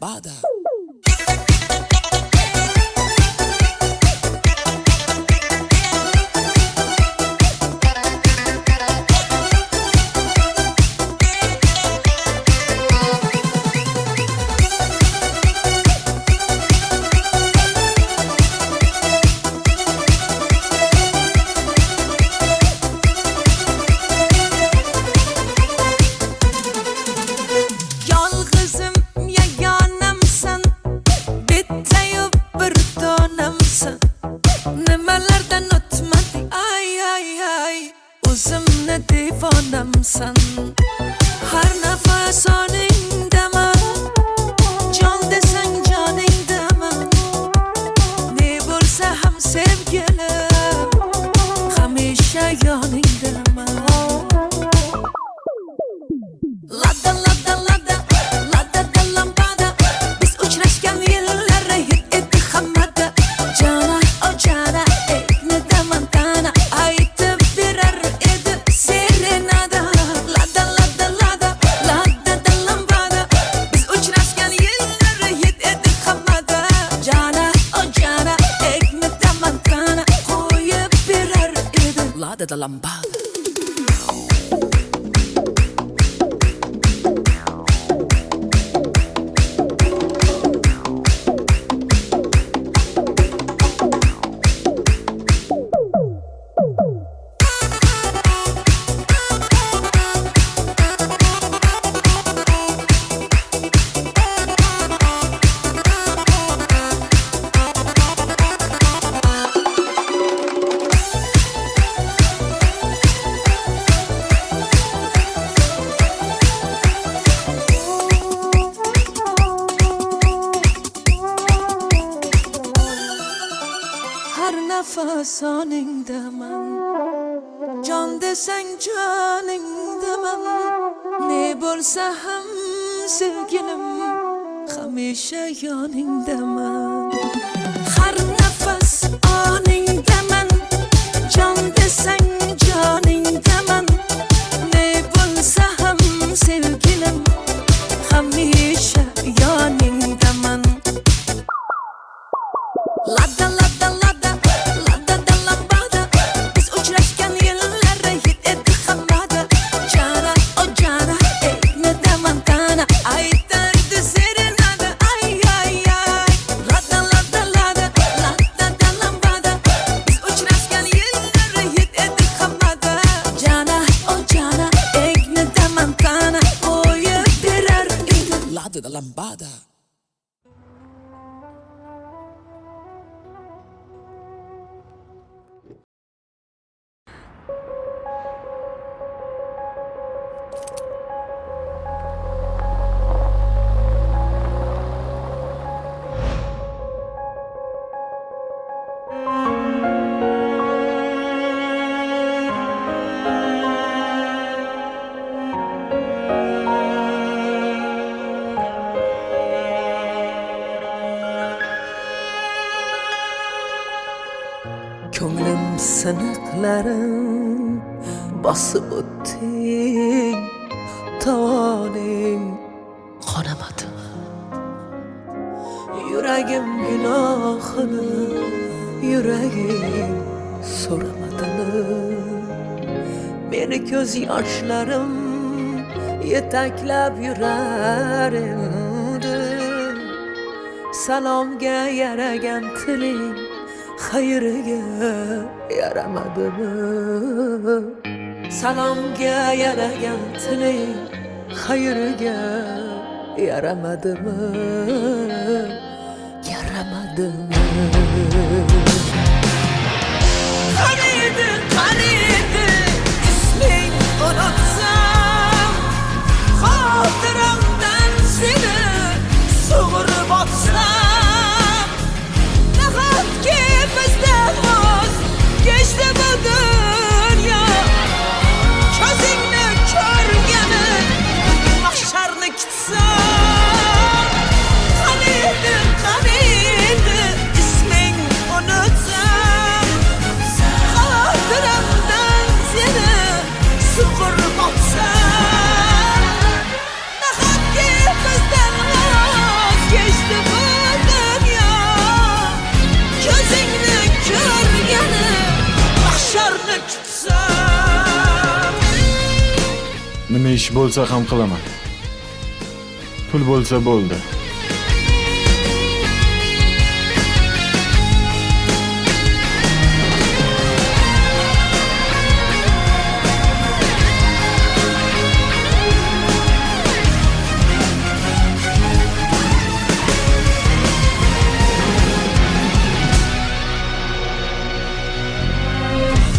lambada. O'zimni devonamsan, har nafas oningdaman, jon desang joningdaman, ne bo'lsa ham sevgilim, hamisha yoningdaman. Lada lada lada lada da lambada, biz uchrashgan yillar hit edi hammada. Jana o jana ekni damantana aytib berar edi serenada. Lada lada lada lada da lambada, biz uchrashgan yillar hit edi hammada. Jana o jana ekni damantana qo'yib berar edi. Lada da lambada. Har nafas oningdaman, jon desang joningdaman, ne bo'lsa ham sevgilim, hamisha yoningdaman. Har nafas oningdaman, jon desang joningdaman, ne bo'lsa ham sevgilim, hamisha yoningdaman. Lada lada lada lada da lambada, biz uchrashgan yillar hit edi hammada. Jana o jana ekni damantana aytardi serenada. Ay ay ay. Lada lada lada lada da lambada, biz uchrashgan yillar hit edi hammada. Jana o jana ekni damantana qo'yib berar edi. Lada da lambada. Ko'nglim siniqlarim bosib o'tding, tovoning qonamadimi? Yuragim gunohini, yuragim so'ramadimi? Meni ko'z yoshlarim yetaklab yurar endi. Salomga yaragan tiling xayriga yaramadimi? Salomga yaragan tiling xayriga yaramadimi? Yaramadimi? Qaniydi, qaniydi isming unutsam, xotiramdan seni sug'urib otsam, nahotki bizdan voz kechdi bu dunyo, ko'zingni ko'rgani mahsharni kitsam. Qaniydi, qaniydi isming unutsam, xotiramdan Nima ish bo'lsa ham qilaman. Pul bo'lsa bo'ldi.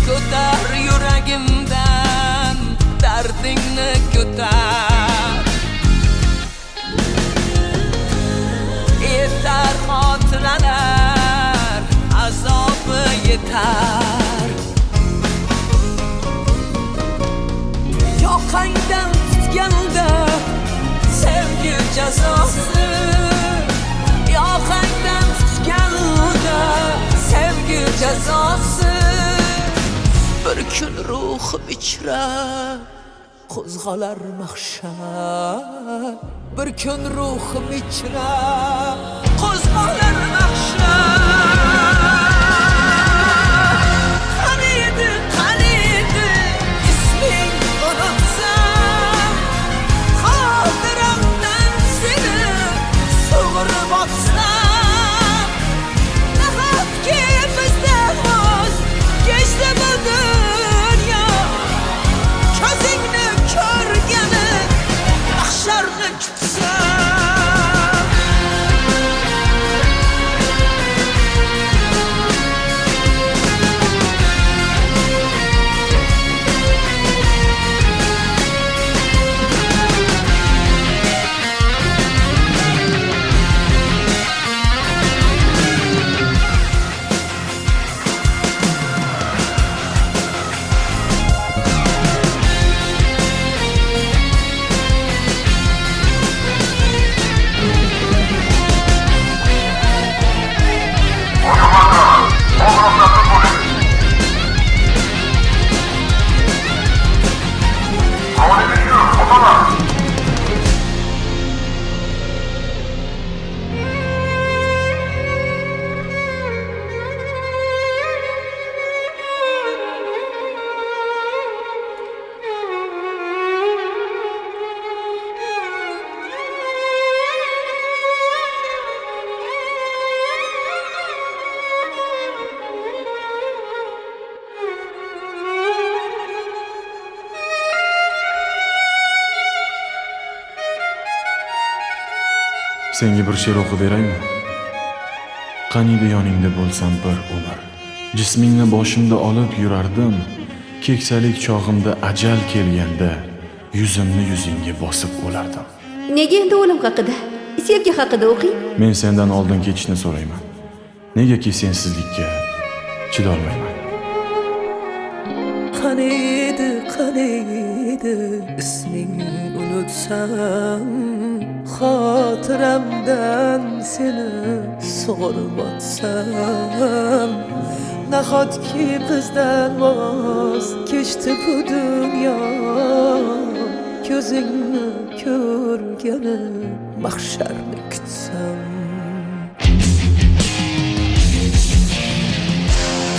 Ko'tar yuragimdan dardingni ko'tar. Yetar xotiralar, azobi yetar. Yoqangdan tutganda sevgi jazosi. Yoqangdan tutganda sevgi jazosi. Bir kun ruhim ichra qo'zg'alar mahshar. Bir kun ruhim ichra qo'zg'alar mahshar. Qaniydi isming unutsam, xotiramdan seni sug'urib otsam. Nahotki bizdan voz kechdi bu dunyo, ko'zingni ko'rgani mahsharni kutsam. Senga bir she'r o'qib beraymi? Qaniydi yoningda bo'lsam bir umr. Jismingni boshimda olib yurardim. Keksalik chog'imda ajal kelganda yuzimni yuzingga bosib o'lardim. Nega endi o'lim haqida, sevgi haqida o'qing? Men sendan oldin ketishni so'rayman. Negaki sensizlikka chidolmayman. Qaniydi isming unutsam, xotiramdan seni sug'urib otsam. Nahotki bizdan voz kechdi bu dunyo, ko'zingni ko'rgani mahsharni kutsam.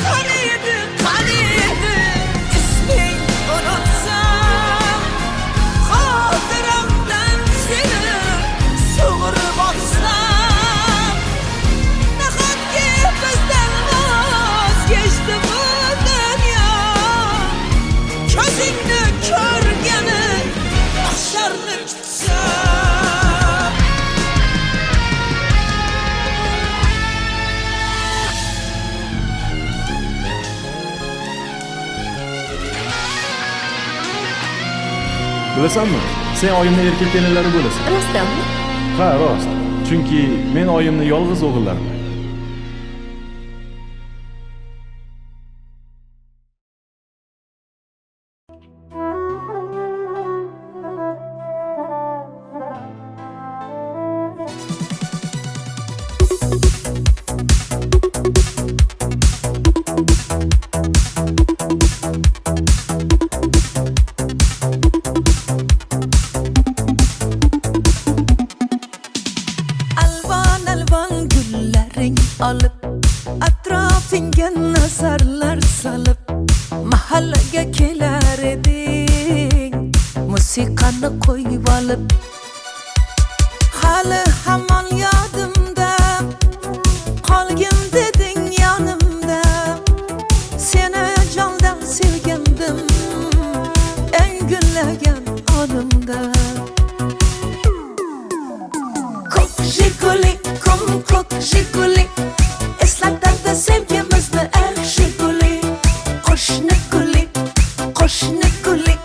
Qaniydi isming unutsam, xotiramdan seni sug'urib otsam. Nahotki bizdan voz kechdi bu dunyo, ko'zingni ko'rgani mahsharni kutsam. Bilasanmi? Sen oyimni erkak kelinlari bo'lasan. Rostdanmi? Ha, rost. Chunki men oyimni yolg'iz o'g'illarman. olib atrofingga nazarlar solib mahallaga kelar edik. musiqani qo'yib olib hali hamon yodimda qolgin deding yonimda seni jondan sevgandim eng gullagan onimda ko'k jiguli ko'k jiguli eslatadi sevgimizni eng jiguli qo'shni guli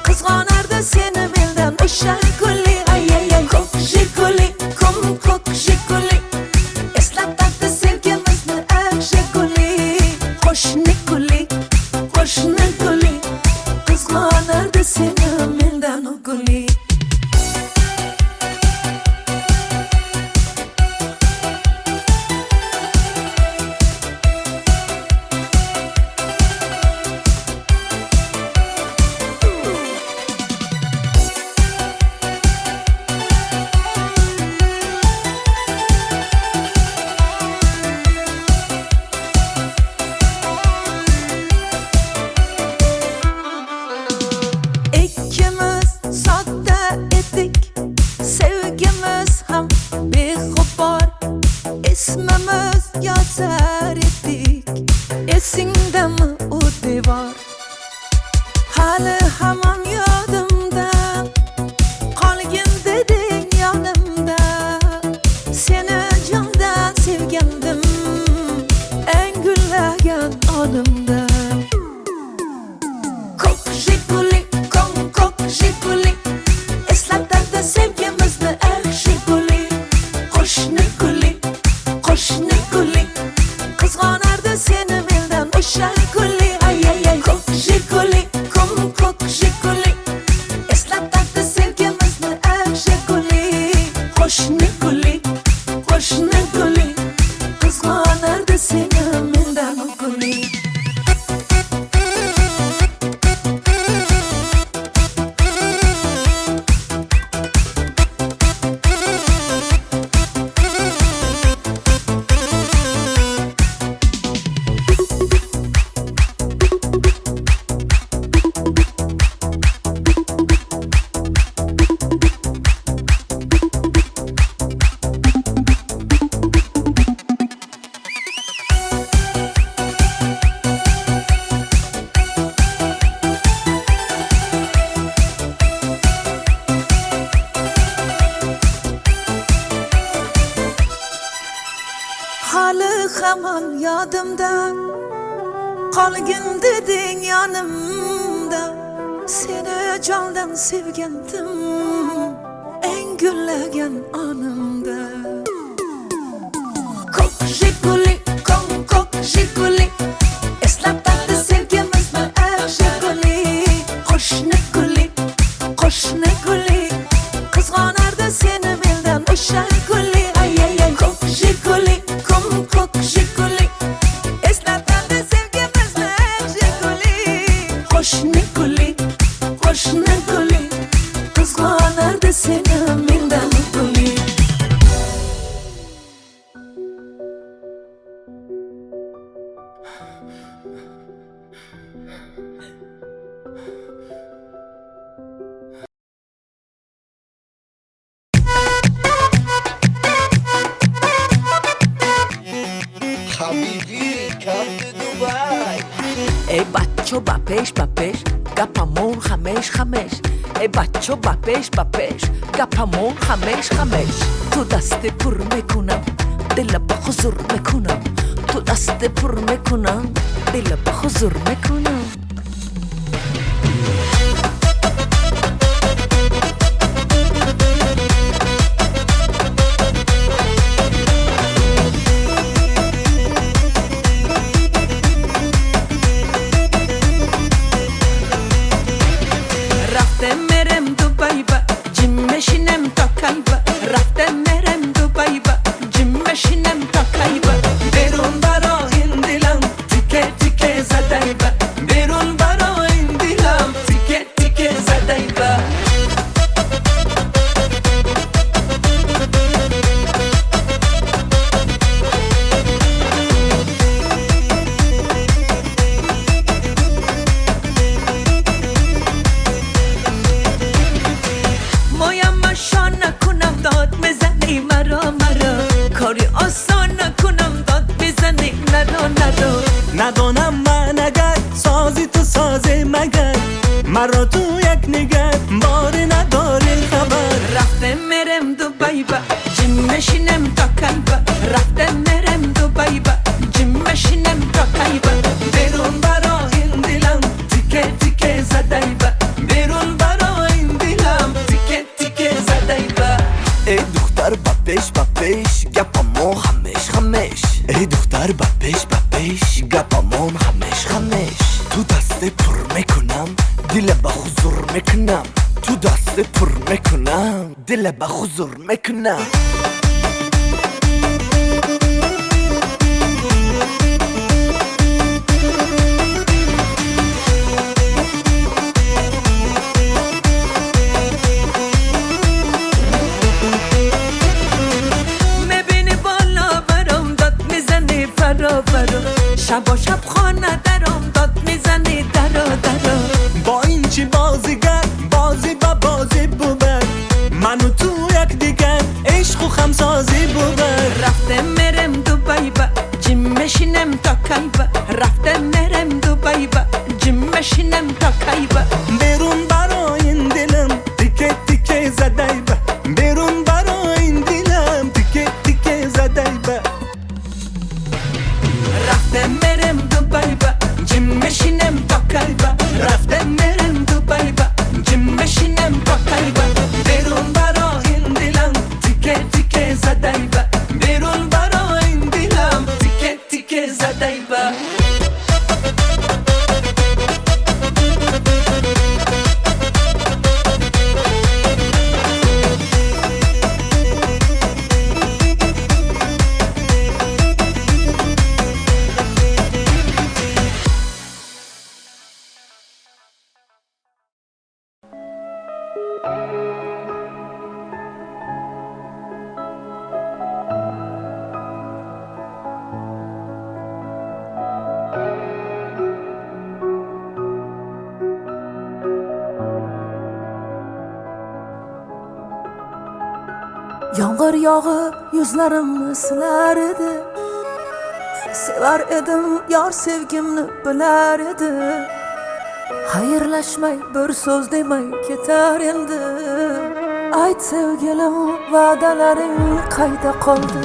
qizg'onardi seni mendan o'sha guli ay ay ay ko'k jiguli ko'k jiguli eslatadi sevgimizni eng jiguli qo'shni guli qizg'onardi seni mendan o guli İkimiz sodda edik sevgimiz ham beg'ubor ismimiz yozar edik esingdami u devor hali hamon yodimda qolgin deding yonimda seni jondan sevgandim eng gullagan onimda ko'k jiguli ko'k jiguli eslatadi sevgimizni eng jiguli qo'shni guli qizg'onardi seni mendan o'sha guli ay ay ay ko'k jiguli eslatadi sevgimizni eng jiguli qo'shni guli qizg'onardi seni mendan guli hali hamon yodimda qolgin deding yonimda seni jondan sevgandim eng gullagan onimda ko'k jiguli eslatadi sevgimizni eng jiguli qo'shni guli qizg'onardi seni mendan o'sha guli ay ay ay ko'k jiguli eslatadi sevgimizni eng jiguli qo'shni guli qizg'onardi seni mendan guli Habibi, come to Dubai. ای بچه با پیش گپمون خمش ای بچه با پیش گپمون خمش تو دست پر میکنم دل با حضور میکنم تو دست پر میکنم دل با حضور میکنم رفتم میرم دبی با جیم میشینم تا کی با رفتم میرم دبی با جیم میشینم تا کی با برون برا این دلم تیکه تیکه زده با مرا تو یک نگاه باری نداری خبر رفتم مرم دوبای با جیم مشینم تا کیبا رفتم مرم دوبای با جیم مشینم تا کیبا بیرون برا این دلم تیکه تیکه زدای با بیرون برا این دلم تیکه تیکه زدای با ای دختر با پیش گپامون خمش ای دختر با پیش گپامون خمش تو دست پر میکنم دل به حضور میکنم تو دست پر میکنم دل به حضور میکنم شب و شب خانه درم داد میزنی درا با این چی بازیگر بازی با بازی بود من و تو یک دیگر عشق و خمسازی بود رفتم مرم دوبای با جیم مشینم تا کیبا رفتم مرم دوبای با جیم مشینم تا کیبا بیرون برا این دلم تیکه تیکه زدای با بیرون برا این دلم تیکه تیکه زدای با رفتم مرم دوبای با جیم مشینم تا کیبا رفتم مرم دوبای با جیم مشینم تا کیبا بیرون برا این دلم تیکه تیکه زدای با بیرون برا این دلم تیکه تیکه زدای با Yağmur yağıp yüzlerimni silar edi Sevar edim yar sevgimni bilar edi Xayrlashmay bir so'z demay ketar endi Ayt sevgilim va'dalaring qayda qoldi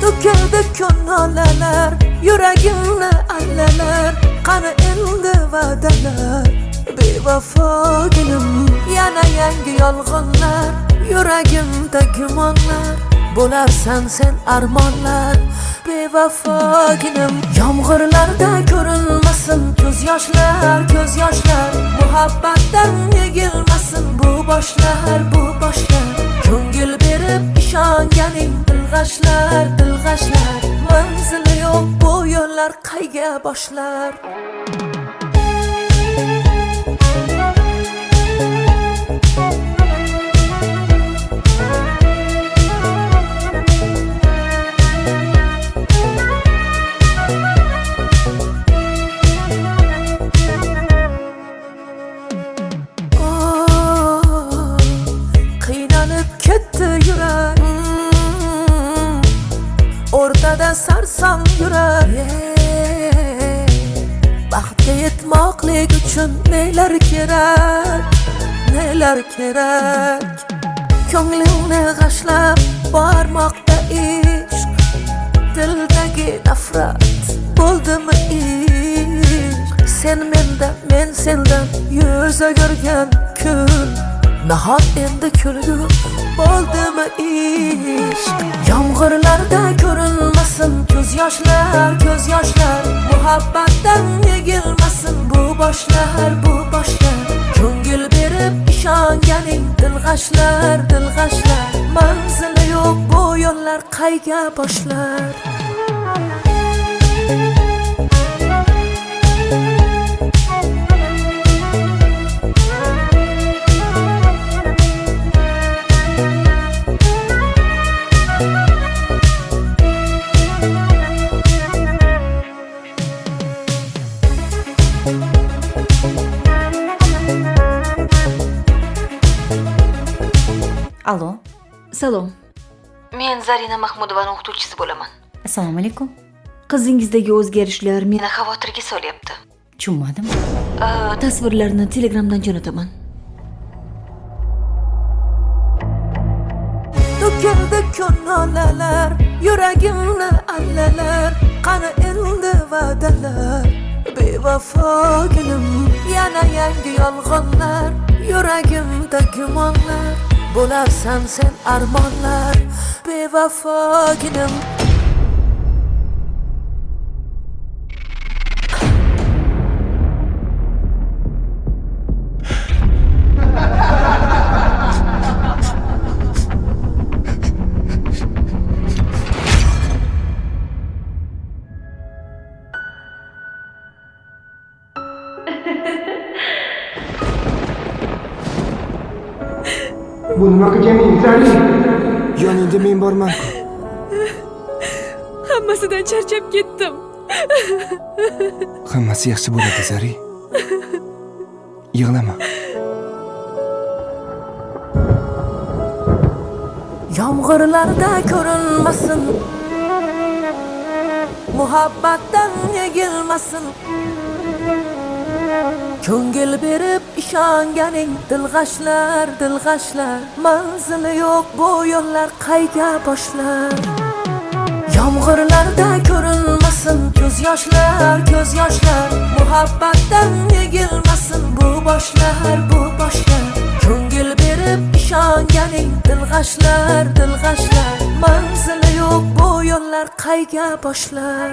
To'kildi kunolalar yuragimni allalar Qani endi va'dalar bevafoginim Yana yangi yolg'onlar Yuragimda gumonlar Bo'larsan sen armonlar Bevafoginim Yomg'irlarda ko'rinmasin ko'z yoshlar Muhabbatdan yegilmasin bu boshlar Ko'ngil berib ishonganing dilg'ashlar Manzili yo'q bu yo'llar qayga boshlar O'rtada sarsam yurak Baxtga yetmoqlik uchun nelar kerak Ko'nglingni g'ashlab bormoqda ishq Dildagi nafrat bo'ldimi ishq Sen mendan men sendan yuz o'girgan kun Nahot endi kulgu bo'ldimi ishq Yomg'irlarda ko'rinmasin ko'z yoshlar Muhabbatdan yegilmasin bu boshlar Ko'ngil berib ishonganing dilg'ashlar Manzili yo'q bu yo'llar qayga boshlar Alo. Salom. Men Zarina Mahmudovaning o'qituvchisi bo'laman. Assalomu alaykum. Qizingizdagi o'zgarishlar meni Meni xavotirga solyapti. Tushunmadim. Tasvirlarni Telegramdan jo'nataman. To'kildi ko'ngillar, yuragimni allalar, qani endi va'dalar. Bevafoginim, yana yangi yolg'onlar, yuragimda gumonlar, bo'larsan sen armonlar. Bevafoginim. Bu nima qilganing Zari? Yoningda men borman-ku. Hammasidan charchab ketdim. Hammasi yaxshi bo'ladi, Zari. Yig'lama. Yomg'irlarda ko'rinmasin, muhabbatdan yegilmasin. Ko'ngil berib ishonganing dilg'ashlar, dilg'ashlar. Manzili yo'q bu yo'llar qayga boshlar. Yomg'irlarda ko'rinmasin, ko'z yoshlar, ko'z yoshlar. Muhabbatdan yegilmasin bu boshlar, bu boshlar. Ko'ngil berib ishonganing dilg'ashlar, dilg'ashlar. Manzili yo'q bu yo'llar qayga boshlar.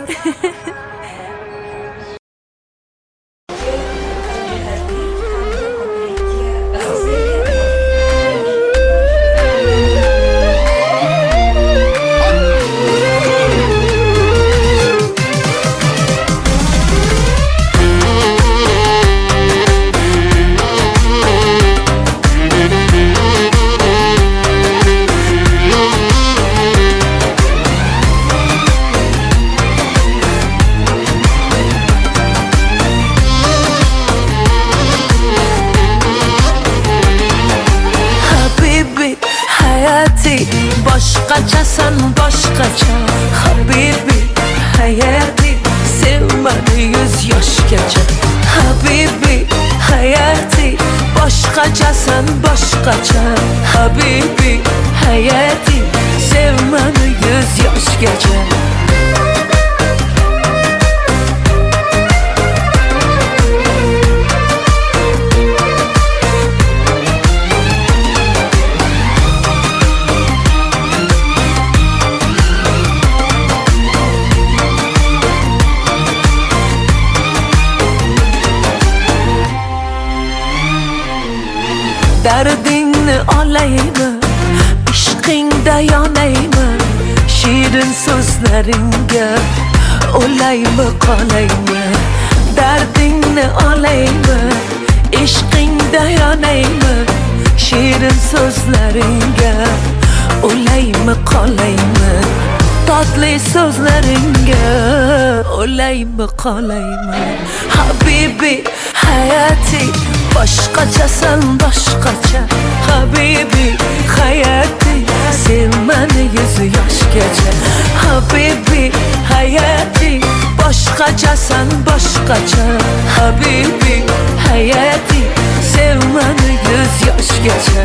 Boshqachasan boshqacha Habibi hayati sevmadi 100 yoshgacha Habibi hayati boshqachasan boshqacha Habibi hayati sevmadi 100 yoshgacha Dardingni olaymi, ishqingda yonaymi, shirin so'zlaringga o'laymi qolaymi. Dardingni olaymi, ishqingda yonaymi, shirin so'zlaringga o'laymi qolaymi. Tatli so'zlaringga o'laymi qolaymi. Habibi hayati boshqachasan boshqacha Habibi hayati sevmani 100 yoshgacha Habibi hayati boshqachasan boshqacha Habibi hayati sevmani 100 yoshgacha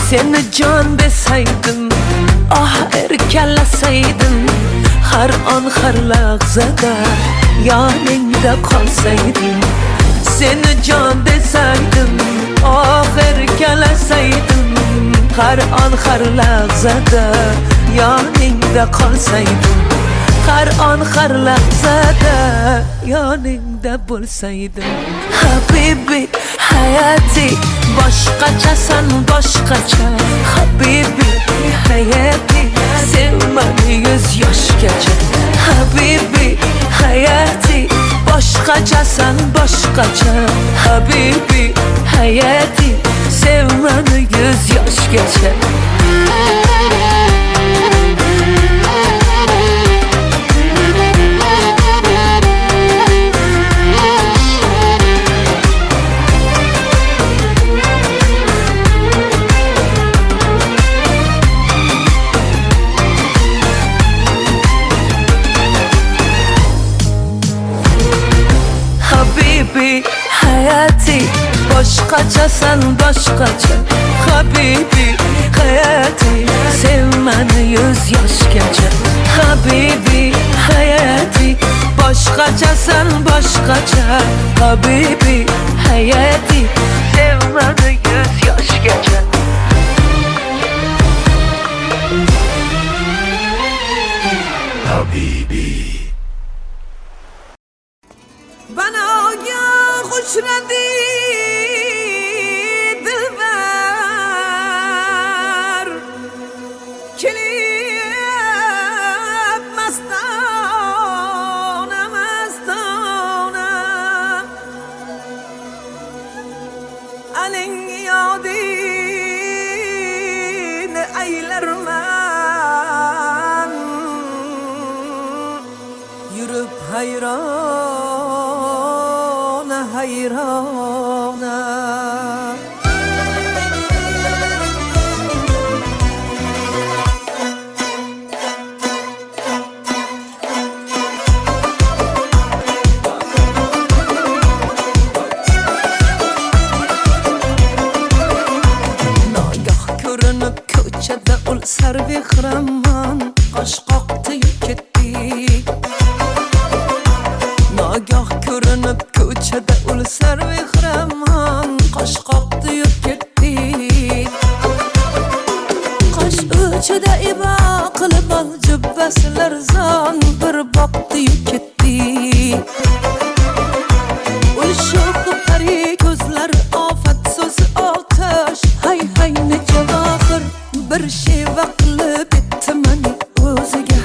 Seni can desaydim, ah erkalasaydim Har an har lahzada yoningda qolsaydim Seni can desaydim, ah erkalasaydim Har an har lahzada yoningda qolsaydim Har an har lahzada yoningda bo'lsaydim Habibi hayati boshqachasan boshqacha Habibi hayati sevmani 100 yoshgacha Habibi hayati boshqachasan boshqacha habibi hayati sev meni 100 yoshgacha Habibi hayati boshqachasan boshqacha habibi hayati sev meni 100 yoshgacha habibi hayati boshqachasan boshqacha habibi hayati sev meni 100 yoshgacha bana ya خوش ندی دلبر کلیم مستانه مستانه الین یادین eyler من yürüp hayrana hayrana Nagah görünüp köçede ul servi xiraman Qaş qoqdi ketdi Nagah görünüp köçede ul servi xiraman Qaş qoqdi ketdi Qaş o'chida ibo qilib ol jubbasilar zon bir boqdi ketdi Ul sho'xi pari ko'zlar ofat so'zi otash hay hay necha vaqir bir şey vaqilib etdi meni o'ziga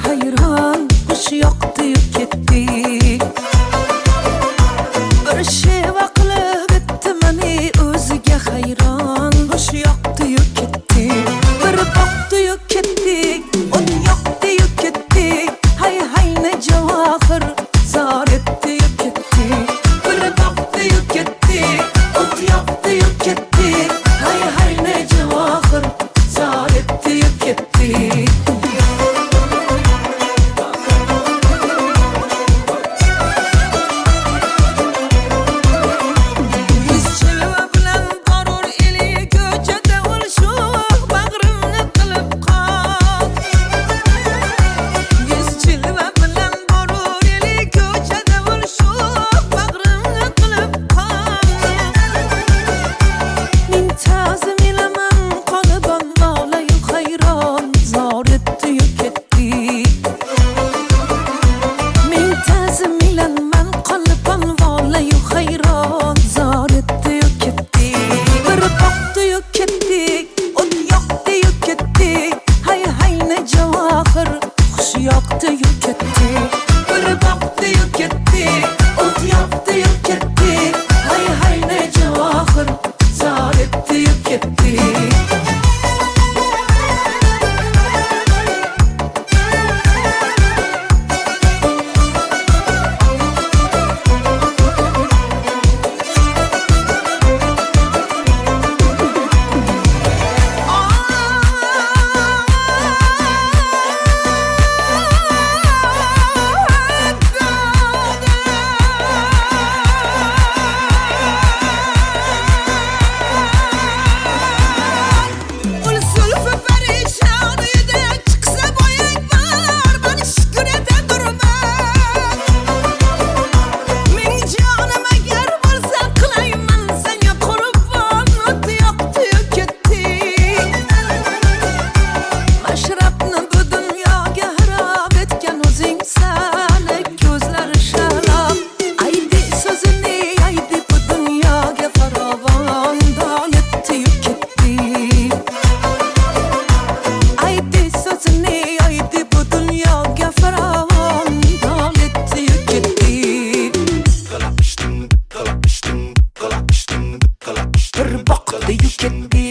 ketdi,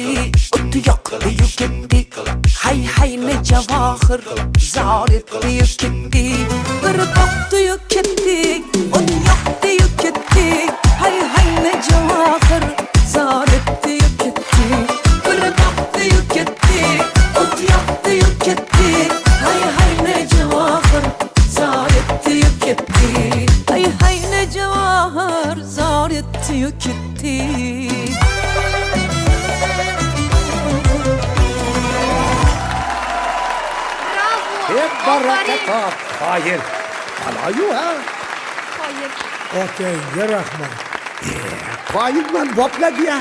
o'ti yoqdi-yu ketdi. Hay ne javohir zor etdi-yu ketdi. Bir boqdi-yu ketdi, o'ti yoqdi-yu ketdi. Hay ne javohir zor etdi-yu ketdi. Bir boqdi-yu ketdi, o'ti yoqdi-yu ketdi. Hay ne javohir zor etdi-yu ketdi. Hay ne javohir zor etdi-yu ketdi. Hep barakat. Hayır. Alayu ha. Hayır. Okey, rahmat. Hayır man bopla diye.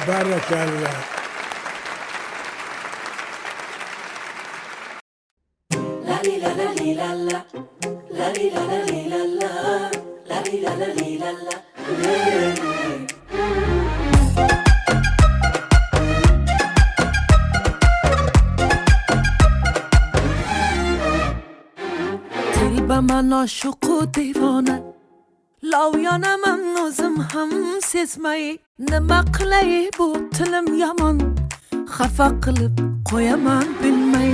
Barakallah. من عاشق و دیوانه لاویانم o'zim ham sezmay nima qilay bu tilim yomon xafa qilib qo'yaman bilmay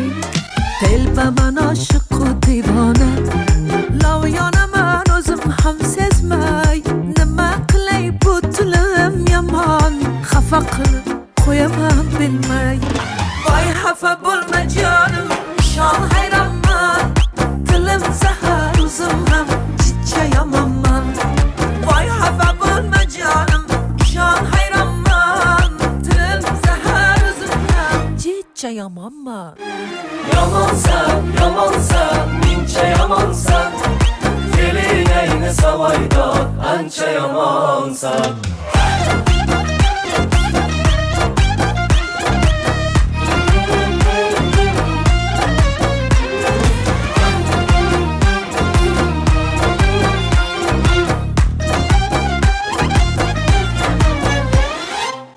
telbaman oshiq u divona lavyonaman o'zim ham sezmay nima qilay bu tilim yomon xafa qilib qo'yaman bilmay voy xafa bo'lma jonim shon hayronman tilim zahar o'zim ham chichayomanman voy xafa bo'lma jonim shon hayronman tilim zahar o'zim ham chichayomanman Yomonsan, mincha yomonsan Feeling ayni savoydor, ancha yomonsan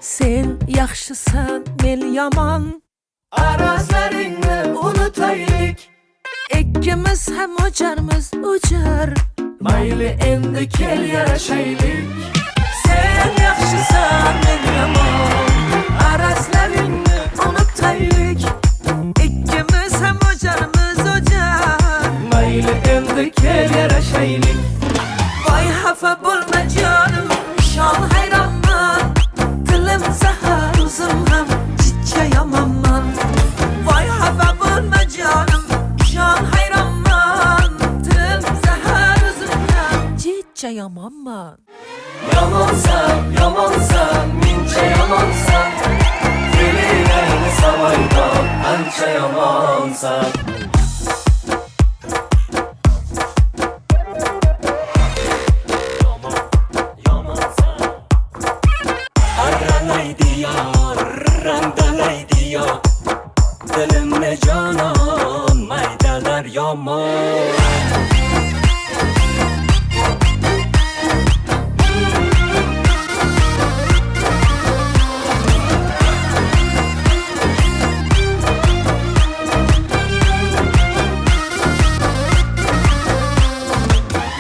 Sen yaxshisan, men yomon Arazlaringni unutaylik ikkimiz ham o'jarmiz o'jar Mayli endi kel yarashaylik Sen yaxshisan, men yomon arazlaringni unutaylik ikkimiz ham o'jarmiz o'jar Mayli endi kel yarashaylik voy xafa bo'lma jonim shon hayronman tilim zahar o'zim ham chichayomanman voy xafa bo'lma jonim shon hayronman tilim zahar o'zim ham chichayomanman Yomonsan, mincha yomonsan Feeling ayni savoydor, ancha yomonsan Arranaydi yor, randalaydi yor Dilimni jonon, maydalar yomon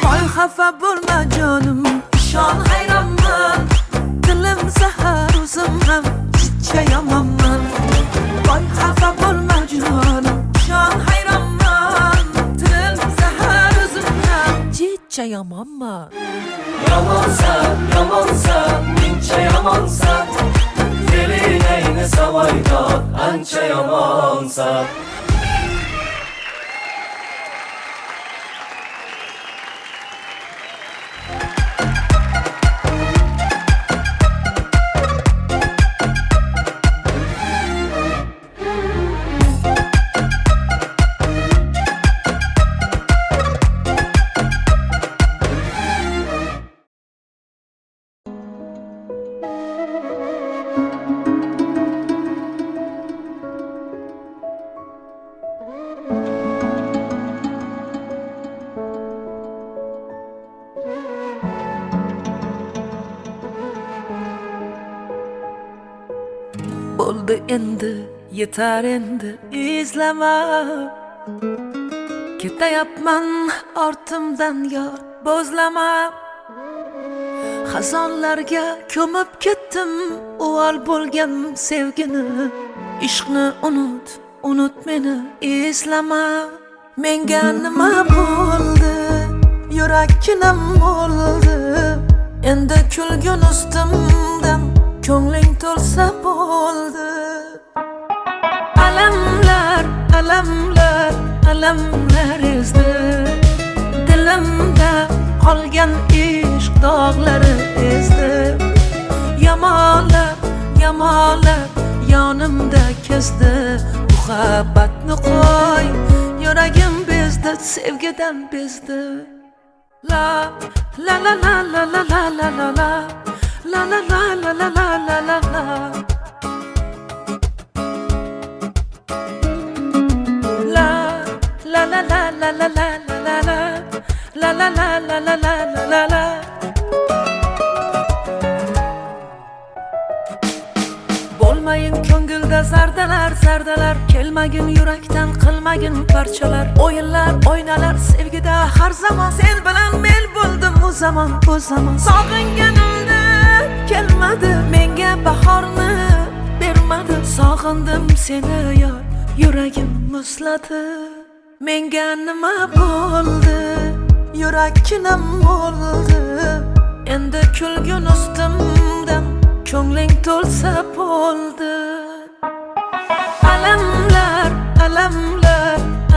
voy xafa bo'lma jonim shon hayronman tilim zahar o'zim ham chichayomanman voy xafa bo'lma jonim shon hayronman tilim zahar o'zim ham chichayomanman Yomonsan, mincha yomonsan Feeling ayni savoydor, ancha yomonsan bo'ldi endi yetar endi izlama ketayapman ortimdan yor bo'zlama Xazonlarga ko'mib ketdim uvol bo'lgan sevgini. Ishqni unut meni eslama. Menga nima bo'ldi? Yurakkinam bo'ldi. Endi kulgun ustimdan ko'ngling to'lsa bo'ldi. Alamlar ezdi. Dilimda qolgan ishq dog'lari ezdi. Yamalab yonimda kezdi. Muhabbatni qo'y, yuragim bezdi, sevgidan bezdi. La la la la la la la la la la la la la la la la la la la. La la la la la la la la la la la la la la la la la. Bo'lmayin ko'ngilda zardalar, kelmagin yurakdan, qilmagin parchalar. O'yinlar, o'ynalar sevgida har zamon. Sen bilan men bo'ldim u zamon. Sog'inganimda kelmadi, menga bahorni bermadi. Sog'indim seni yor, yuragim muzladi. Menga nima bo'ldi? Yurakkinam bo'ldi. Endi kulgun ustimdan ko'ngling to'lsa bo'ldi.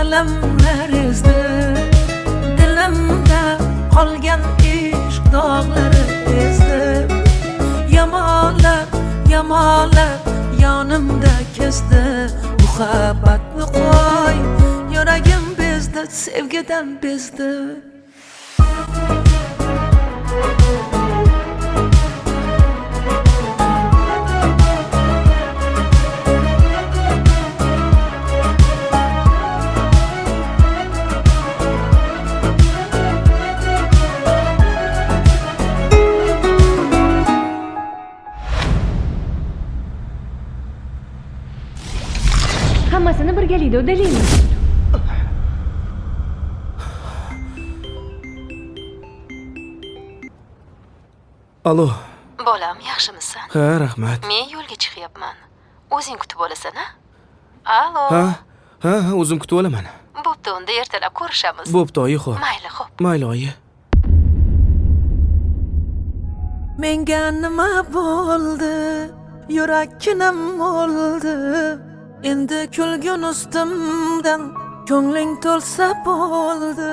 Alamlar ezdi. Dilimda qolgan ishq dog'lari ezdi. Yamalab yonimda kezdi. Muhabbatni qo'y, yuragim bezdi, sevgidan bezdi. Hammasini birgalikda uddalaymiz. Alo. Bolam, yaxshimisan? Ha, rahmat. Men yo'lga chiqyapman. O'zing kutib olasan-a? Alo. Ha, o'zim kutib olaman. Bo'pti, unda ertalab ko'rishamiz. Bo'pti, oyi, xo'p. Mayli, xo'p. Mayli, oyi. Menga nima bo'ldi? Yurakkinam bo'ldi. Endi kulgun ustimdan ko'ngling to'lsa bo'ldi.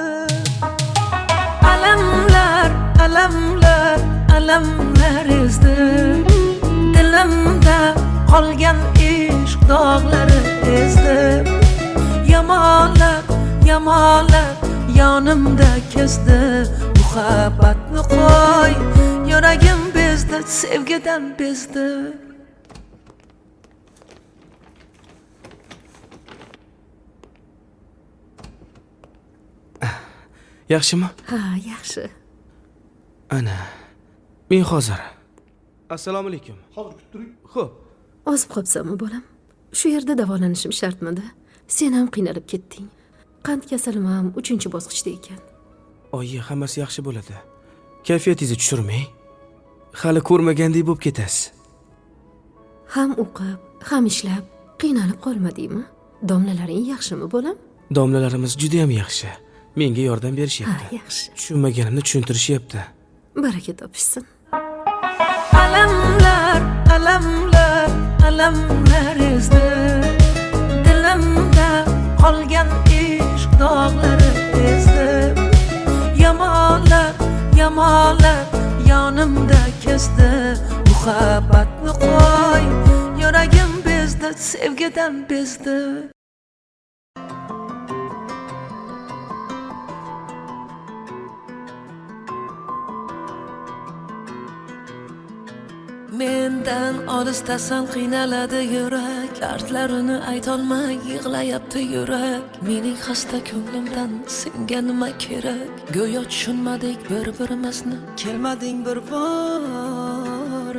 Alamlar ezdi. Dilimda qolgan ishq dog'lari ezdi. Yamalab yonimda kezdi. Muhabbatni qo'y, yuragim bezdi, sevgidan bezdi. Yaxshimi? Ha, yaxshi. Ana. Men hozir. Assalomu alaykum. Hozir kutib turing. Xo'p. Ozib qolibsanmi bolam? Shu yerda davolanishim shartmidi? Sen ham qiynalib ketding. Qand kasalim ham 3-bosqichda ekan. Oyi, hammasi yaxshi bo'ladi. Kayfiyatingizni tushirmang. Hali ko'rmagandek bo'lib ketasiz. Ham o'qib, ham ishlab qiynalib qolmadingmi? Domlalaring yaxshimi bolam? Domlalarimiz juda ham yaxshi. Menga yordam Ha, berishyapti. yaxshi. Tushunmaganimni tushuntirishyapti. Baraka topishsin. Alamlar ezdi. Dilimda qolgan ishq dog'lari ezdi. Yamalab yonimda kezdi. Muhabbatni qo'y, yuragim bezdi, sevgidan bezdi. Mendan olisdasan qiynaladi yurak. Dardlarini aytolmay yig'layapti yurak. Mening xasta ko'nglimdan senga nima kerak? Go'yo tushunmadik bir-birimizni. Kelmading bir bor.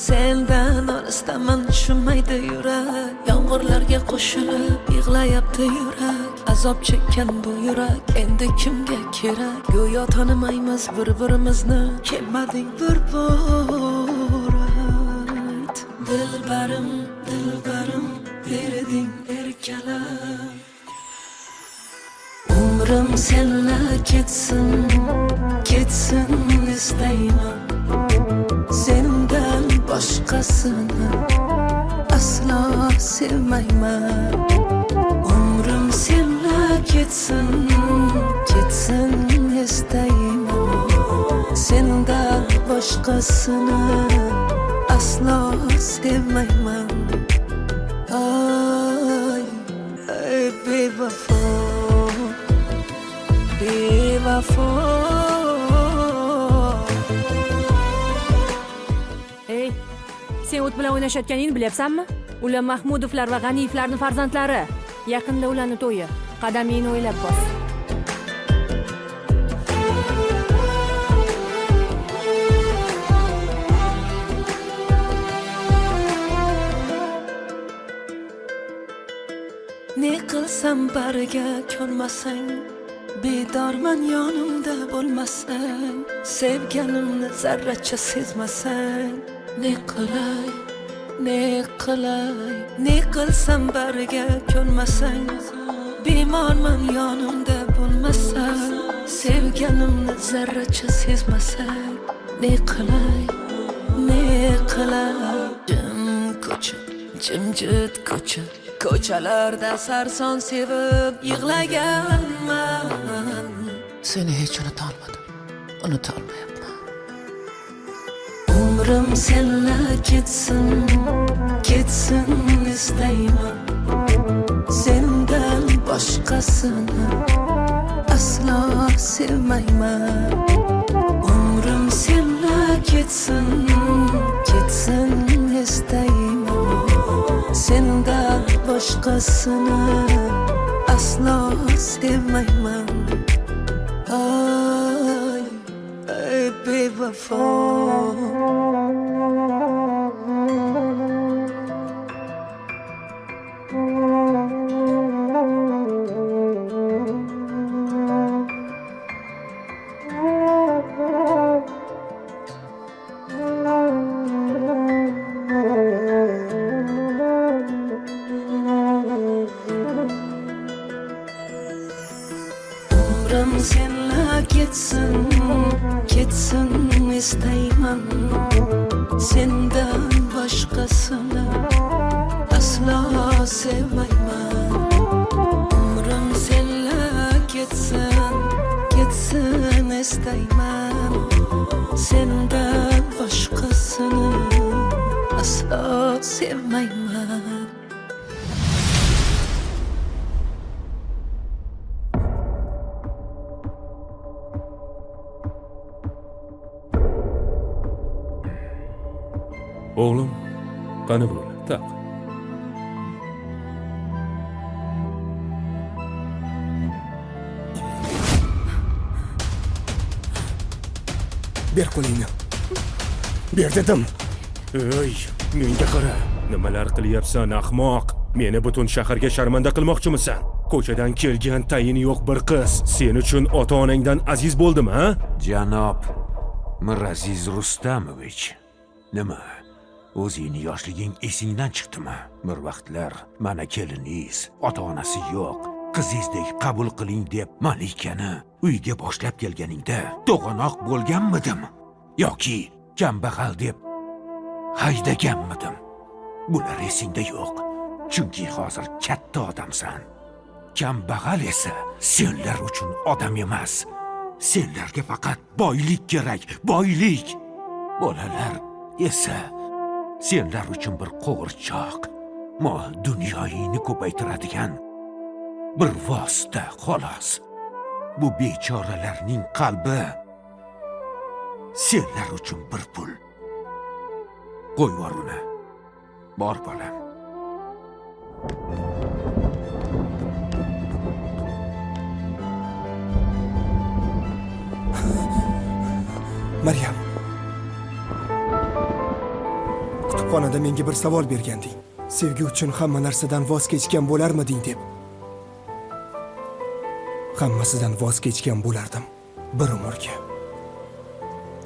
Sendan olisdaman tushunmaydi yurak. Yomg'irlarga qo'shilib yig'layapti yurak. azob chekkan bu yurak endi kimga kerak? Go'yo tanimaymiz bir-birimizni. Kelmading bir bor ayt. Dilbarim, dilbarim, berding erkalam. Umrim senla ketsin, ketsin istayman. Sendan boshqasini aslo sevmayman. Umrim senla ketsin, ketsin istayman. Sendan boshqasini aslo sevmayman. Ay, ay bevafo, bevafo. Ey, sen o't bilan o'ynashayotganingni bilyapsanmi? Ular Mahmudovlar va G'aniyevlarning farzandlari. Yaqinda ularni to'yi. Qadamingni o'ylab bos. Ne qilsam bariga ko'nmasang, bedorman yonimda bo'lmasang, sevganimni zarracha sezmasang, ne qilay, ne qilay, ne qilsam bariga ko'nmasang, bemorman yonimda bo'lmasang, sevganimni zarracha sezmasang, ne qilay, ne qilay. Jim ko'cha, jimjit ko'cha, ko'chalarda sarson sevib yig'laganman. Seni hech unutolmadim, unutolmayapman. Umrim senla ketsin, ketsin istayman. Sendan boshqasini aslo sevmayman. Umrim senla ketsin, ketsin istayman. Sendan boshqasini aslo sevmayman. Ay, ay bevafo. Umrim senla ketsin, ketsin istayman. Sendan boshqasini aslo sevmayman. Umrim senla ketsin, ketsin istayman. Sendan boshqasini aslo sevmayman. O'g'lim, qani bo'ldi? Taq. Ber qo'lingni. Ber dedim. Ey, menga qara. Nimalar qilyapsan, ahmoq? Meni butun shaharga sharmanda qilmoqchimisan? Ko'chadan kelgan tayini yo'q bir qiz sen uchun ota-onangdan aziz bo'ldimi, ha? Janob Miraziz Rustamovich. Nima? O'zingni yoshliging esingdan chiqdimi? Bir vaqtlar mana keliningiz, ota-onasi yo'q, qizingizdek qabul qiling deb Malikani uyga boshlab kelganingda to'g'anoq bo'lganmidim yoki kambag'al deb haydaganmidim? Bular esingda yo'q. Chunki hozir katta odamsan. Kambag'al esa senlar uchun odam emas. Senlarga faqat boylik kerak, boylik. Bolalar esa senlar uchun bir qo'g'irchoq, mol dunyoyingni ko'paytiradigan bir vosita xolos. Bu bechoralarning qalbi senlar uchun bir pul. Qo'y vor uni. Bor bolam. Maryam. Kutubxonada menga bir savol berganding. Sevgi uchun hamma narsadan voz kechgan bo'larmiding deb. hammasidan voz kechgan bo'lardim bir umrga.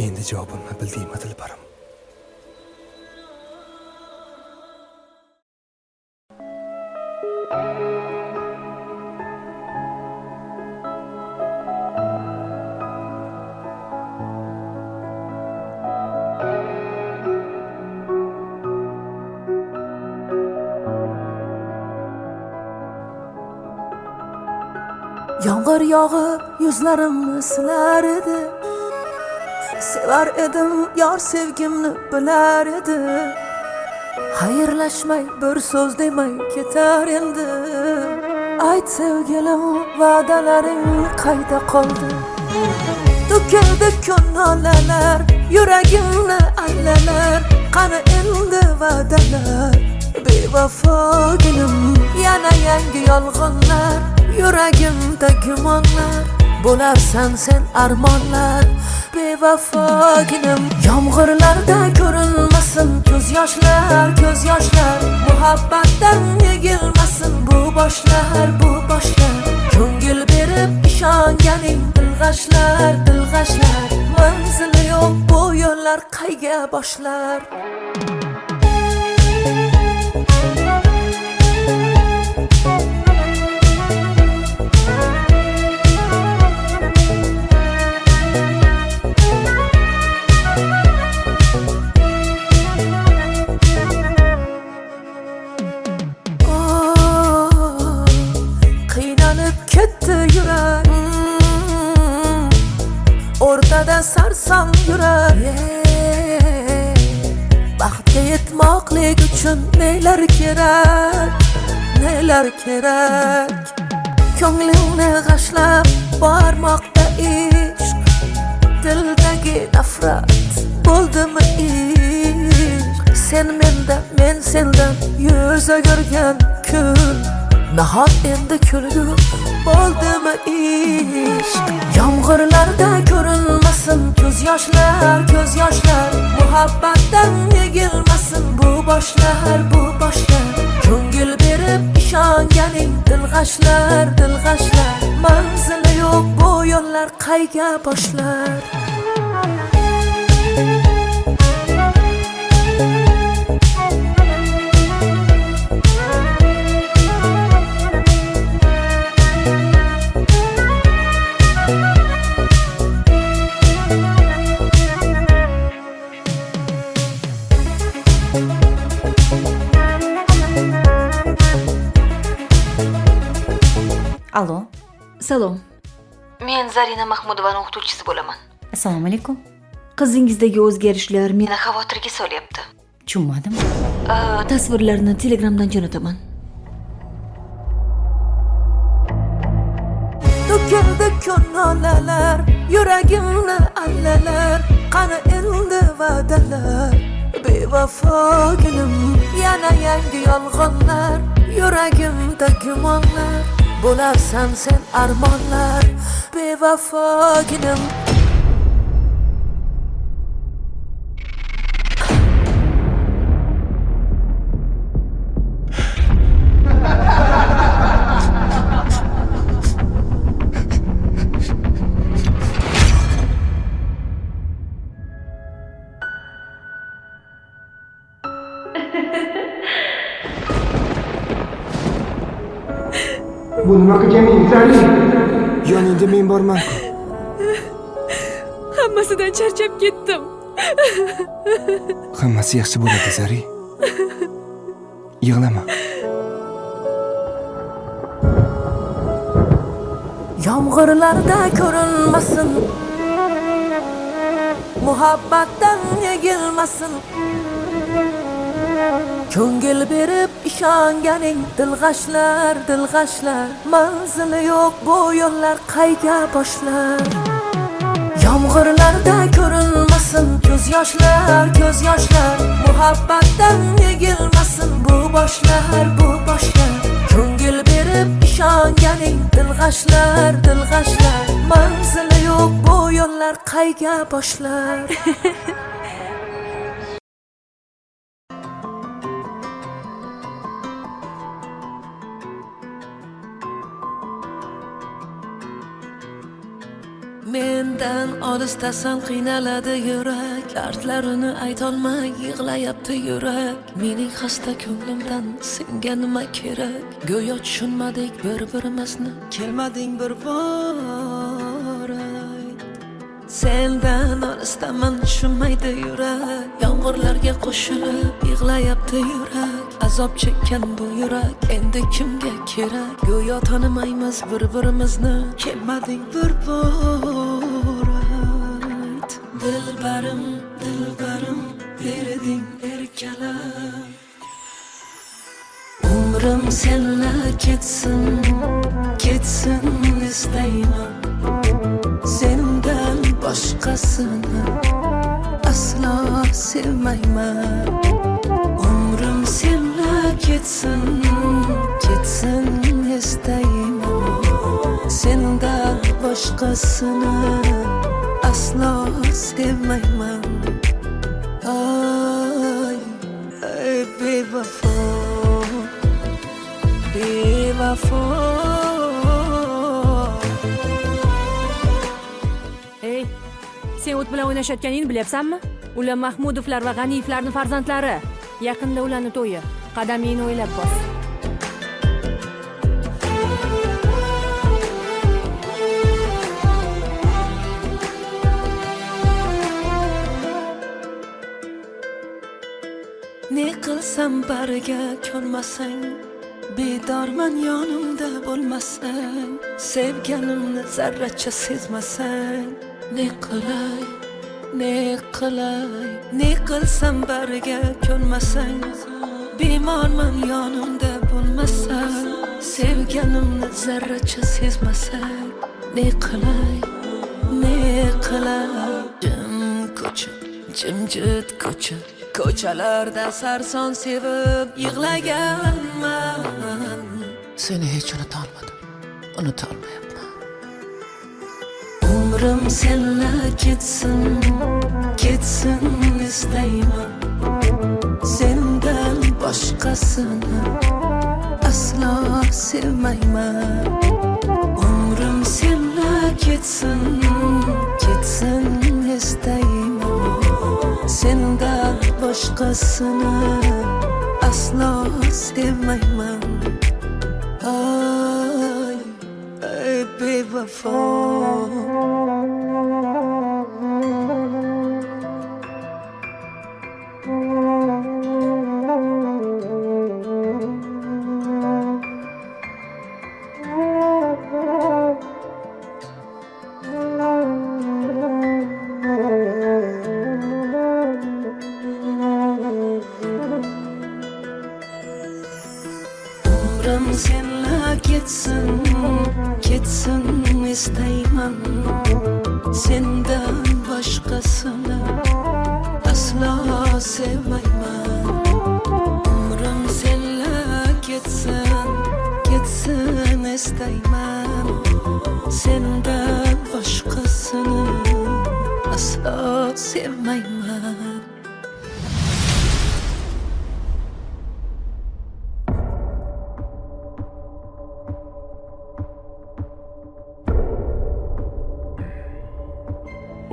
Endi javobimni bildingmi Dilbarim? Yomg'ir yog'ib yuzlarimni silar edi. Sevar edim yor sevgimni bilar edi. Xayrlashmay bir so'z demay ketar endi. Ayt sevgilim va'dalaring qayda qoldi? To'kildi ko'ngillar, yuragimni allalar. Qani endi va'dalar? Bevafoginim, yana yangi yolg'onlar. Yuragimda gumonlar, bo'larsan sen armonlar. Bevafoginim, yomg'irlarda ko'rinmasin ko'z yoshlar, ko'z yoshlar. Muhabbatdan yegilmasin bu boshlar, bu boshlar. Ko'ngil berib ishonganing dilg'ashlar, dilg'ashlar. Manzili yo'q bu yo'llar qayga boshlar? O'rtada sarson yurar. Baxtga yetmoqlik uchun nelar kerak, nelar kerak. Ko'nglingni g'ashlab bormoqda ishq. Dildagi nafrat bo'ldimi ishq? Sen mendan, men sendan yuz o'girgan kun. Nahot endi kulgu bo'ldimi ishq? Yomg'irlarda ko'rinmasin ko'z yoshlar, ko'z yoshlar. Muhabbatdan yegilmasin bu boshlar, bu boshlar. Ko'ngil berib ishonganing dilg'ashlar, dilg'ashlar. Manzili yo'q bu yo'llar qayga boshlar? Alo. Salom. Men Zarina Mahmudovaning o'qituvchisi bo'laman. Assalomu alaykum. Qizingizdagi o'zgarishlar Meni xavotirga solyapti. Tushunmadim. Tasvirlarni Telegramdan jo'nataman. To'kildi ko'ngillar, yuragimni allalar. Qani endi va'dalar? Bevafoginim, yana yangi yolg'onlar. Yuragimda gumonlar, bo'larsan sen armonlar. Bevafoginim. Bu nima qilganing, Zari? Yoningda men borman-ku. Hammasidan charchab ketdim. Hammasi yaxshi bo'ladi, Zari. Yig'lama. Yomg'irlarda ko'rinmasin, muhabbatdan yegilmasin. Ko'ngil berib ishonganing dilg'ashlar, dilg'ashlar. Manzili yo'q bu yo'llar qayga boshlar? Yomg'irlarda ko'rinmasin ko'z yoshlar, ko'z yoshlar. Muhabbatdan yegilmasin bu boshlar, bu boshlar. Ko'ngil berib ishonganing dilg'ashlar, dilg'ashlar. Manzili yo'q bu yo'llar qayga boshlar? olisdasan qiynaladi yurak dardlarini aytolmay yig'layapti yurak mening xasta ko'nglimdan senga nima kerak go'yo tushunmadik bir-birimizni kelmading bir bor sendan olisdaman tushunmaydi yurak yomg'irlarga qo'shilib yig'layapti yurak azob chekkan bu yurak endi kimga kerak go'yo tanimaymiz bir-birimizni kelmading bir bor dilbarim dilbarim berding erkalam umrim senla ketsin ketsin istayman sendan boshqasini aslo sevmayman umrim senla ketsin ketsin istayman sendan boshqasini aslo sevmayman ay ay bevafo bevafo Ey, sen o't bilan o'ynashayotganingni bilyapsanmi? Ular Mahmudovlar va G'aniyevlarning farzandlari. Yaqinda ularning to'yi. Qadamingni o'ylab bos. Ne qilsam bariga ko'nmasang bedorman yonimda bo'lmasang sevganimni zarracha sezmasang ne qilay ne qilay ne qilsam bariga ko'nmasang bemorman yonimda bo'lmasang sevganimni zarracha sezmasang ne qilay ne qilay jim ko'cha jimjit ko'cha ko'chalarda sarson sevib yig'laganman seni hech unutolmayapman umrim senla ketsin ketsin istayman sendan boshqasini aslo sevmayman umrim senla ketsin ketsin istayman sendan boshqasini aslo sevmayman ay ay bevafo umrim senla ketsin ketsin istayman sendan boshqasini aslo sevmayman umrim senla ketsin ketsin istayman sendan boshqasini aslo sevmayman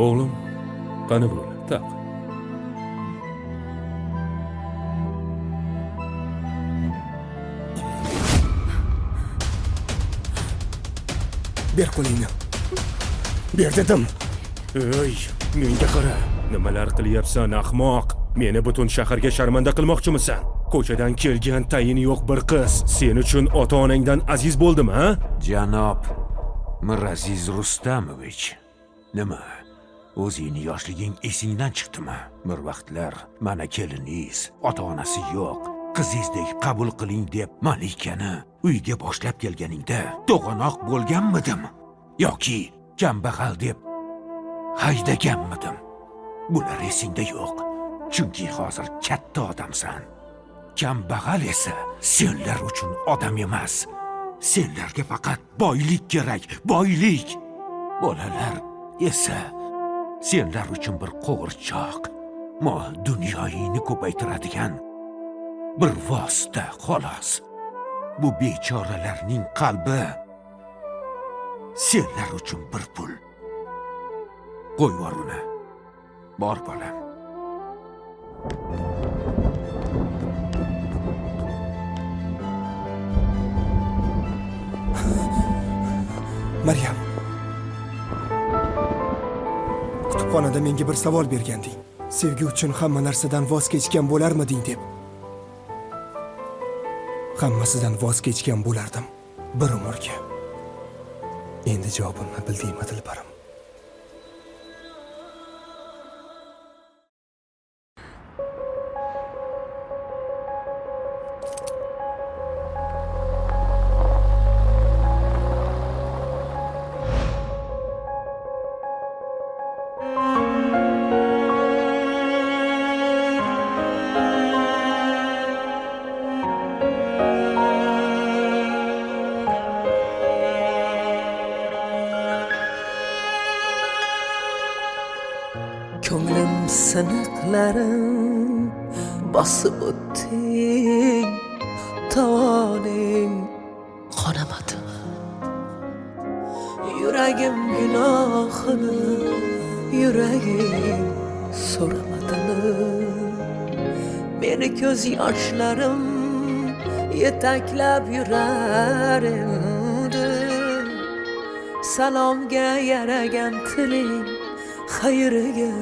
O'g'lim, qani bo'ldi? Taq. Ber qo'lingni. Ber dedim. Ey, menga qara. Nimalar qilyapsan, ahmoq? Meni butun shaharga sharmanda qilmoqchimisan? Ko'chadan kelgan tayini yo'q bir qiz sen uchun ota-onangdan aziz bo'ldimi, ha? Janob Miraziz Rustamovich. Nima? O'zingni yoshliging esingdan chiqdimi? Bir vaqtlar mana keliningiz, ota-onasi yo'q, qizingizdek qabul qiling deb Malikani uyga boshlab kelganingda to'g'anoq bo'lganmidim yoki kambag'al deb haydaganmidim? Bular esingda yo'q. Chunki hozir katta odamsan. Kambag'al esa senlar uchun odam emas. Senlarga faqat boylik kerak, boylik. Bolalar esa senlar uchun bir qo'g'irchoq, mol dunyoyingni ko'paytiradigan bir vosita xolos. Bu bechoralarning qalbi senlar uchun bir pul. Qo'y yubor uni. Bor bolam. Maryam. Kutubxonada menga bir savol berganding. Sevgi uchun hamma narsadan voz kechgan bo'larmiding deb. Hammasidan voz kechgan bo'lardim bir umrga. Endi javobimni bildingmi Dilbarim? Ko'nglim siniqlarim bosib o'tding, tovoning qonamadimi? Yuragim gunohini, yuragim so'ramadimi? Meni ko'z yoshlarim yetaklab yurar endi. Salomga yaragan tiling xayriga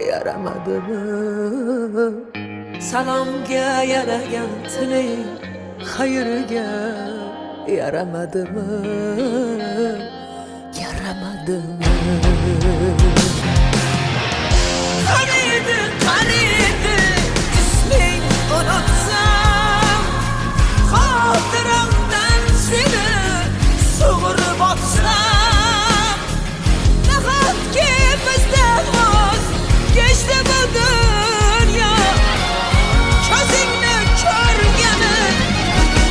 yaramadimi? Salomga yaragan tiling xayriga yaramadimi? Yaramadimi? Qaniydi, qaniydi isming unutsam, xotiramdan seni sug'urib otsam, nahotki bizdan voz kechdi bu dunyo, ko'zingni ko'rgani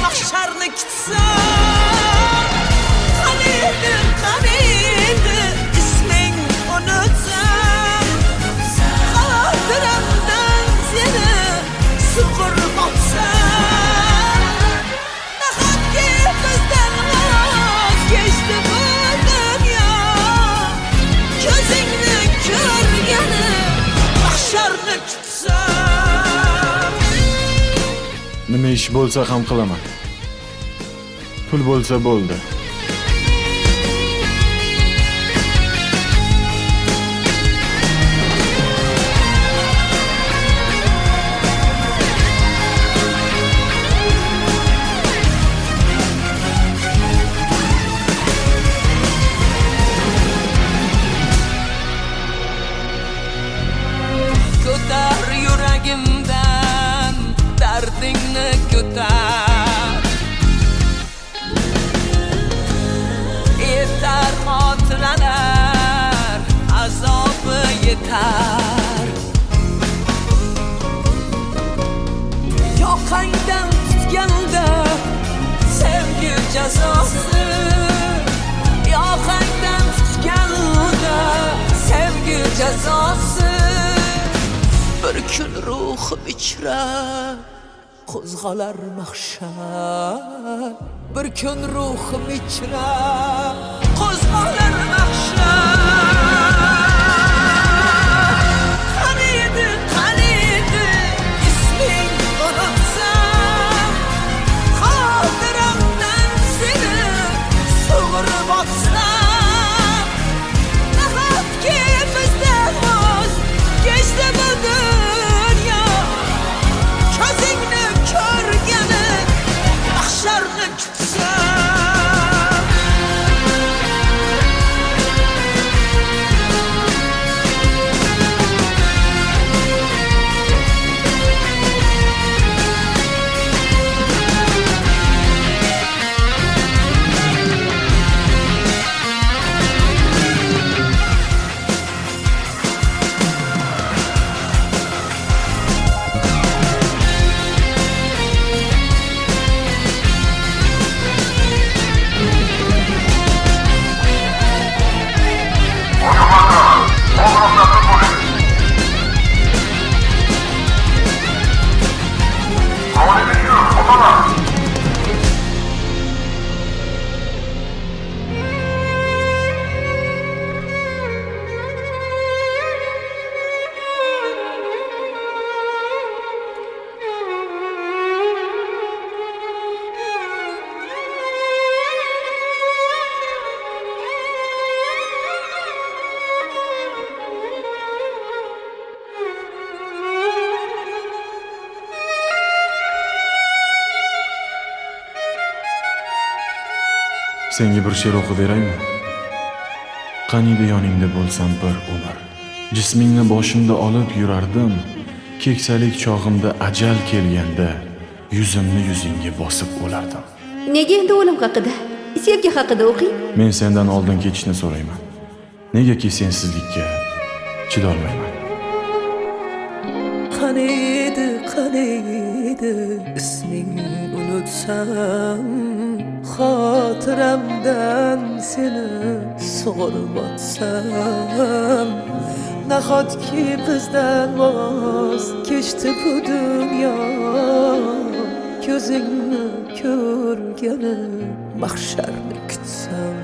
mahsharni kutsam. Qaniydi, qaniydi isming unutsam, xotiramdan seni sug'urib otsam, nahotki bizdan voz kechdi bu dunyo, ko'zingni ko'rgani mahsharni kutsam. Nima ish bo'lsa ham qilaman. Pul bo'lsa bo'ldi. Ko'tar yuragimdan dardingni ko'tar. Yetar xotiralar azobi yetar. Yoqangdan tutganda sevgi jazosi, yoqangdan tutganda sevgi jazosi. Bir kun ruhim ichra qo'zg'alar mahshar. Bir kun ruhim ichra qo'zg'alar mahshar. Qaniydi, qaniydi isming unutsam, xotiramdan seni sug'urib otsam, nahotki bizdan voz kechdi bu dunyo, ko'zingni ko'rgani mahsharni kutsam. Senga bir she'r o'qib beraymi? Qaniydi yoningda bo'lsam bir umr. Jismingni boshimda olib yurardim. Keksalik chog'imda ajal kelganda yuzimni yuzingga bosib o'lardim. Nega endi o'lim haqida, sevgi haqida o'qing? Men sendan oldin ketishni so'rayman. Negaki sensizlikka chidolmayman. Qaniydi ismingni unutsam, xotiramdan seni sug'urib o'tsam, nahotki bizdan voz kechdi bu dunyo, ko'zingni ko'rgani mahsharni kutsam.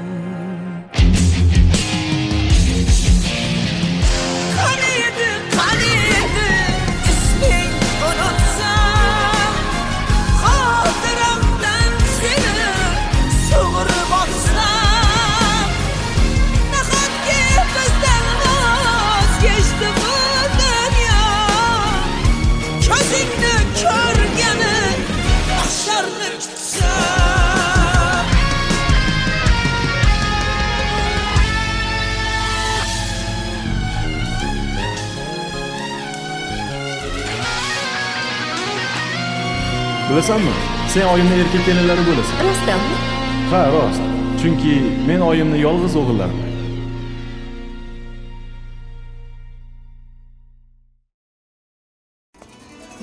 Bilasanmi? Sen oyimni erkak kelinlari bo'lasan. Rostdanmi? Ha, rost. Chunki men oyimni yolg'iz o'g'illarman.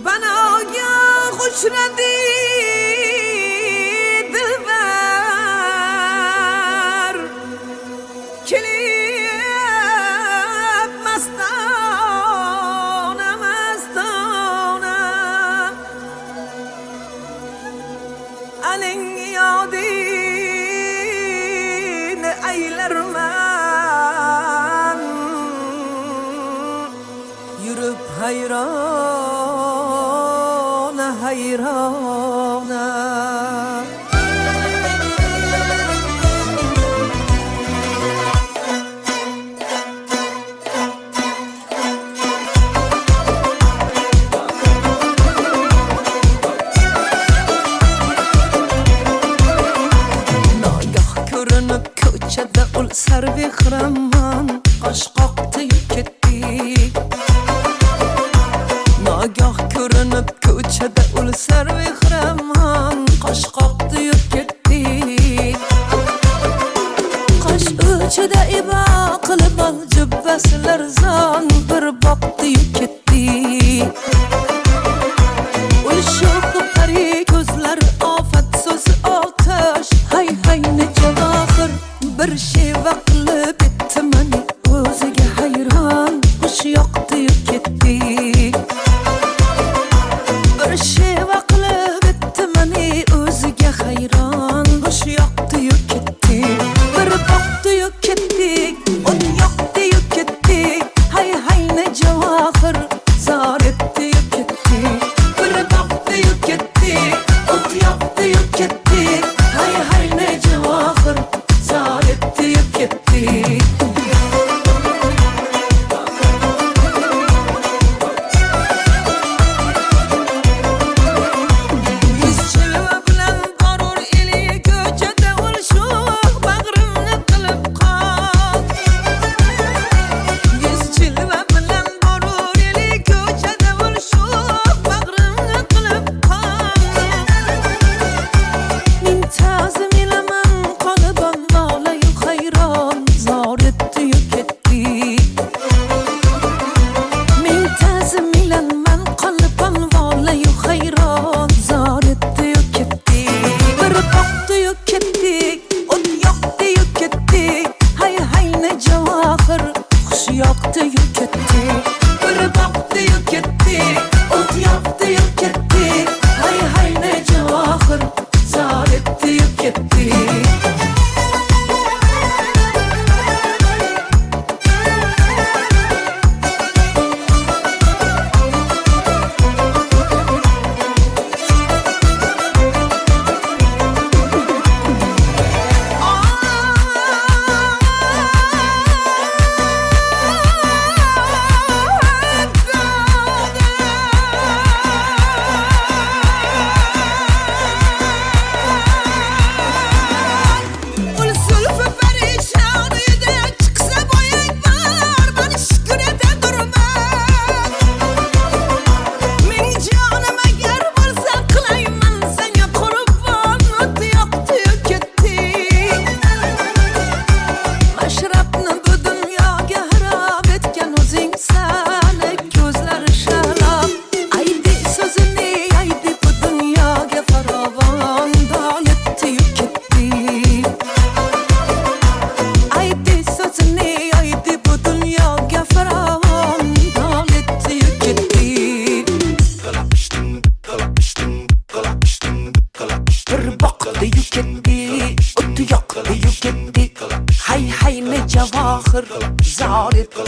Bana gah uchradi dilbar, kelib mastona mastona, aling yodini aylarman, yurib hayrona hayrona. Nagah ko'rinib ko'chada ul sarvehramman, qosh qoqtiyib ketdi. Nagah ko'rinib ko'chada ul sarvehramman, qosh qoqtiyib ketdi. Qosh uchida ibo qilib ol jubbasilar zon, bir boqtiyib ketdi. Ul sho'xi pari ko'zlar ofat so'zi otash, hay hay necha vaqir bir sheva qilib etdi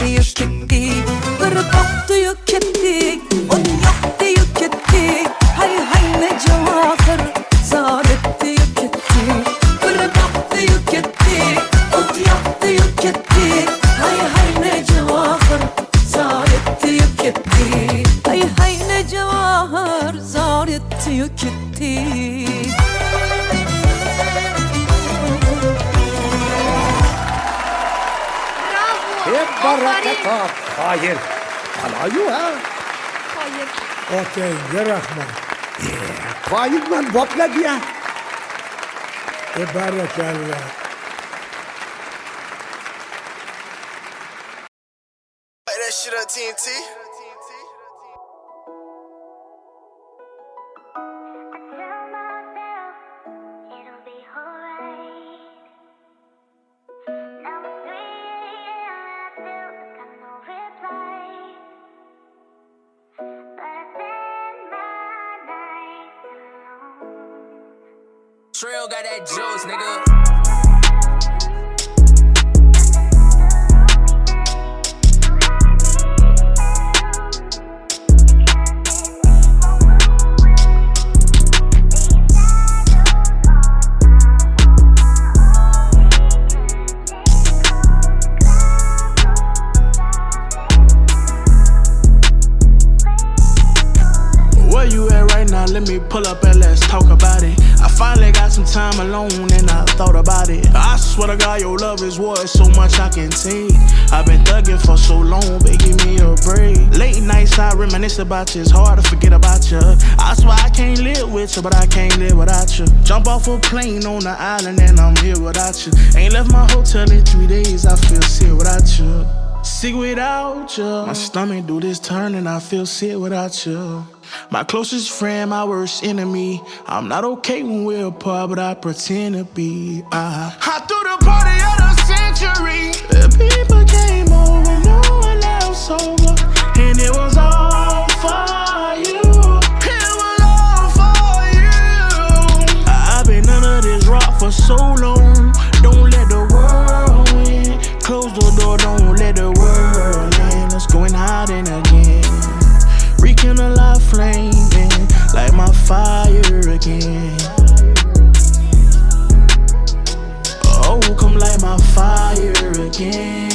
ketdi-yu ketdik. Bir boqdi-yu ketdik, o't yoqdi-yu ketdik. Hay ne javohir, zor etdi-yu ketdik. Bir boqdi-yu ketdik, o't yoqdi-yu ketdik. Hay ne javohir, zor etdi-yu ketdik. Hay ne javohir, zor etdi-yu ketdik. Hep barakat. Hayır. Alayu ha. Hayır. Otangga rahmat. Qoyilman boplab ya. Barakallah. That shit on TNT. Trail got that juice, nigga. Where you at right now? Let me pull up and let's talk about it. I finally got some time alone and I thought about it. I swear to God, your love is worth so much I can take. I've been thugging for so long, babe, give me a break. Late nights I reminisce about you, it's hard to forget about you. I swear I can't live with you, but I can't live without you. Jump off a plane on the island and I'm here without you. Ain't left my hotel in 3 days, I feel sick without you. Sick without you. My stomach do this turn and I feel sick without you. My closest friend, my worst enemy. I'm not okay when we're apart, but I pretend to be. I threw the party of the century. The people came over, no one else sober, and it was all for you. It was all for you. I've been under this rock for so long. Don't let the world win. Close the door, don't let the world in. Let's go and hide in again. Rekindle our flame, like my fire again. Oh, come light my fire again.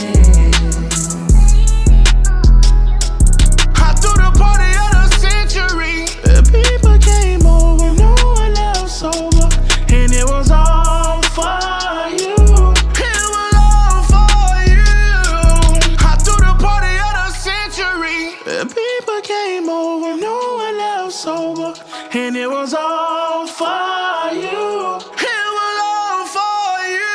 I threw the party of the century. The people came over, no one else sober, and it was all for you. It was all for you. I threw the party of the century. The people came over, no one else sober, and it was all for you. It was all for you.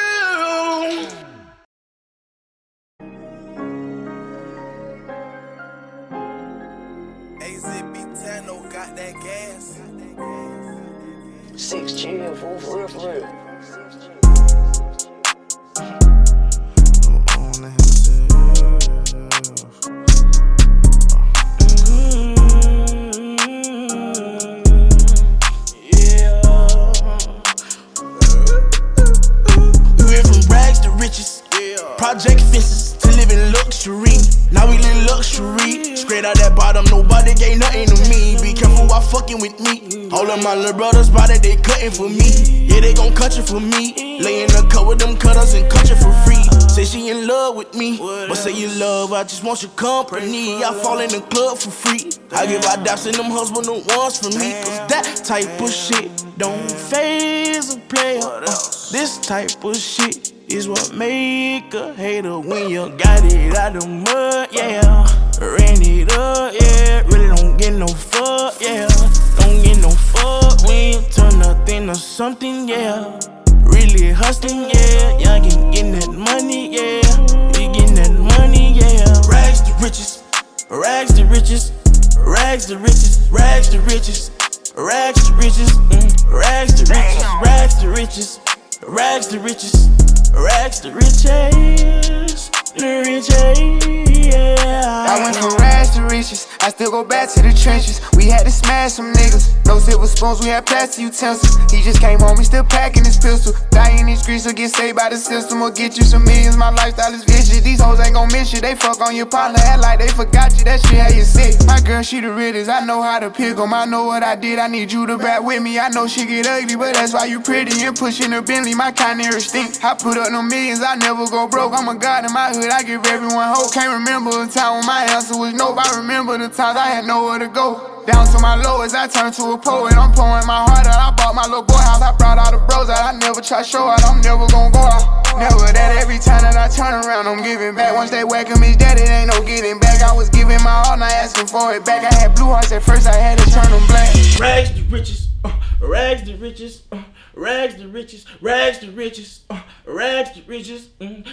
AZB10 got that gas. 6 chill, fool, for real, for real. Project fences to live in luxury. Now we live luxury. Straight out that bottom, nobody gave nothing to me. Be careful while fucking with me. All of my little brothers body, they cutting for me. Yeah, they gon' cut you for me. Lay in the cut with them cutters and cut you for free. Say she in love with me, but say you love, I just want your company. I fall in the club for free. I give out daps and them husband the ones for me. Cause that type of shit don't faze a player. This type of shit is what make a hater when you got it out the mud, yeah. Ran it up, yeah. Really don't get no fuck, yeah. Don't get no fuck when you turn nothing to something, yeah. Really hustling, yeah. Y'all getting that money, yeah. We getting that money, yeah. Rags to riches, rags to riches, rags to riches, rags to riches, rags to riches, rags to riches, rags to riches, rags to riches. Rags to riches, the riches, yeah. I went from rags to riches. I still go back to the trenches. We had to smash some niggas. No silver spoons, we had plastic utensils. He just came home, he still packing his pistol. Die in these streets or get saved by the system or get you some millions. My lifestyle is vicious. These hoes ain't gon' miss you. They fuck on your partner, act like they forgot you. That shit had you sick. My girl, she the realest. I know how to pick 'em. I know what I did. I need you to back with me. I know she get ugly, but that's why you pretty and pushing a Bentley. My kind of stink. I put up no millions. I never go broke. I'm a god in my hood. I give everyone hope. Can't remember a time when my answer was nope. I remember the times I had nowhere to go. Down to my lowest, I turned to a poet. I'm pouring my heart out. I bought my little boy house. I brought all the bros out. I never try show out. I'm never gon' go out. Never that every time that I turn around, I'm giving back. Once they whack him, his daddy, ain't no getting back. I was giving my all, not asking for it back. I had blue hearts at first, I had to turn them black. Rags to riches, rags to riches, rags to riches, rags to riches, rags to riches,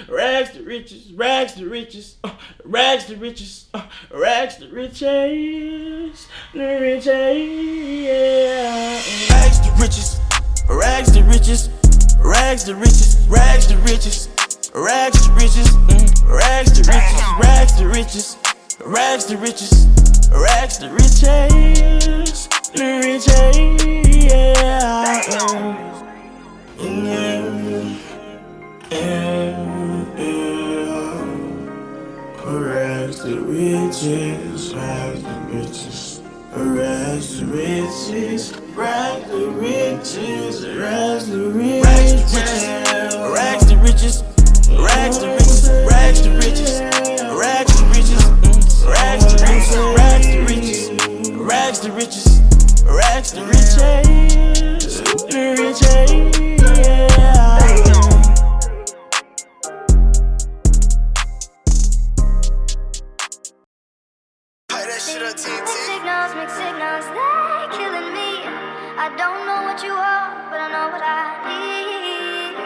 rags to riches, rags to riches, rags to riches, rags to riches, the riches, yeah. Rags to riches, rags to riches, rags to riches, rags to riches, rags to riches, rags to riches, rags to riches, rags to riches, rags to riches, the riches, yeah. Rags to riches, rags to riches, rags to riches, rags to riches, rags to riches, rags to riches, rags to riches, rags to riches, rags to riches, rags to riches, rags to riches, rags to riches, rags to riches, riches, yeah. Mixed signals, they're killing me. I don't know what you are, but I know what I need.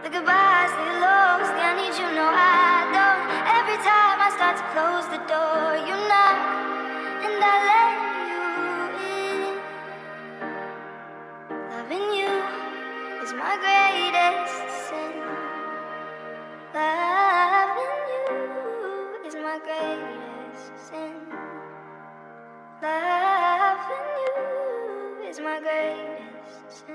The goodbyes, the lows, I need you, no I don't. Every time I start to close the door, you knock, and I let you in. Loving you is my greatest sin. Loving you is my greatest sin. Loving you is my greatest sin.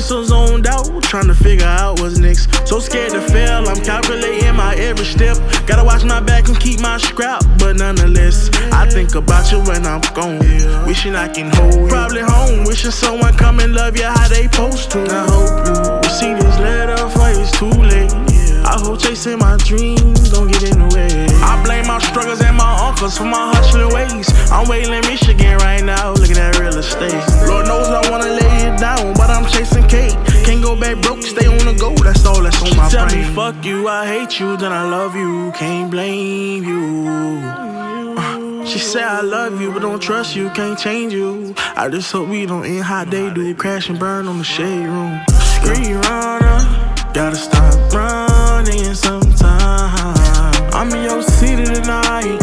So zoned out, trying to figure out what's next. So scared to fail, I'm calculating my every step. Gotta watch my back and keep my scrap, but nonetheless, I think about you when I'm gone. Wishing I can hold you. Probably home, wishing someone come and love you how they supposed to. I hope you see this letter before it's too late. I hope chasing my dreams don't get in the way. I blame my struggles and my uncles for my hustling ways. I'm waiting in Michigan right now, looking at real estate. Lord knows I wanna lay it down, but I'm chasing cake. Can't go back broke, stay on the go, that's all that's on my brain. Tell me fuck you, I hate you, then I love you, can't blame you. She said I love you, but don't trust you, can't change you. I just hope we don't end how they do, crash and burn on the shade room. Screen runner, gotta stop running sometime. I'm in your city tonight,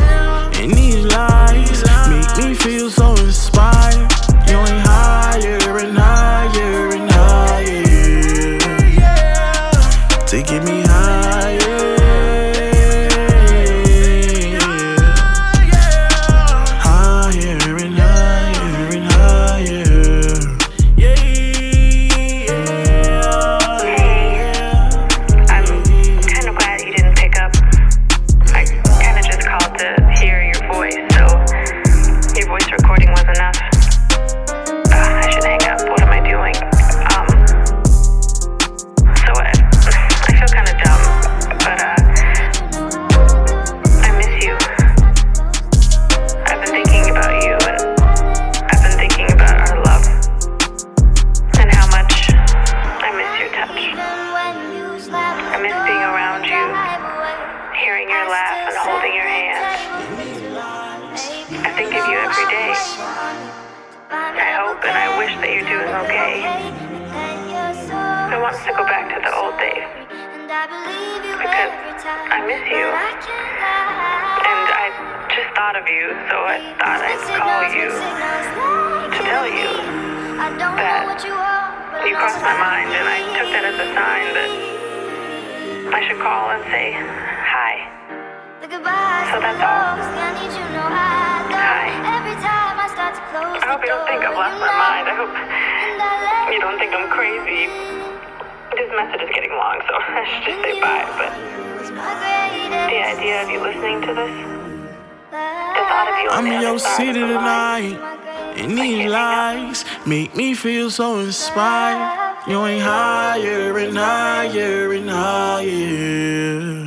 and these lights make me feel so inspired. You ain't higher and higher and higher, to get me higher, higher and higher and higher. I'm kind of glad you didn't pick up. I kind of just called to hear your voice, so your voice recording you every day. I hope and I wish that you're doing okay. I want to go back to the old days because I miss you. And I just thought of you, so I thought I'd call you to tell you that you crossed my mind, and I took that as a sign that I should call and say hi. So that's all. Hi. I hope you don't think I've lost my mind. I hope you don't think I'm crazy. This message is getting long, so I should just say bye, but the idea of you listening to this, the thought of you on I'm the in your other side city of the tonight, and these lights make me feel so inspired. You ain't higher and higher and higher.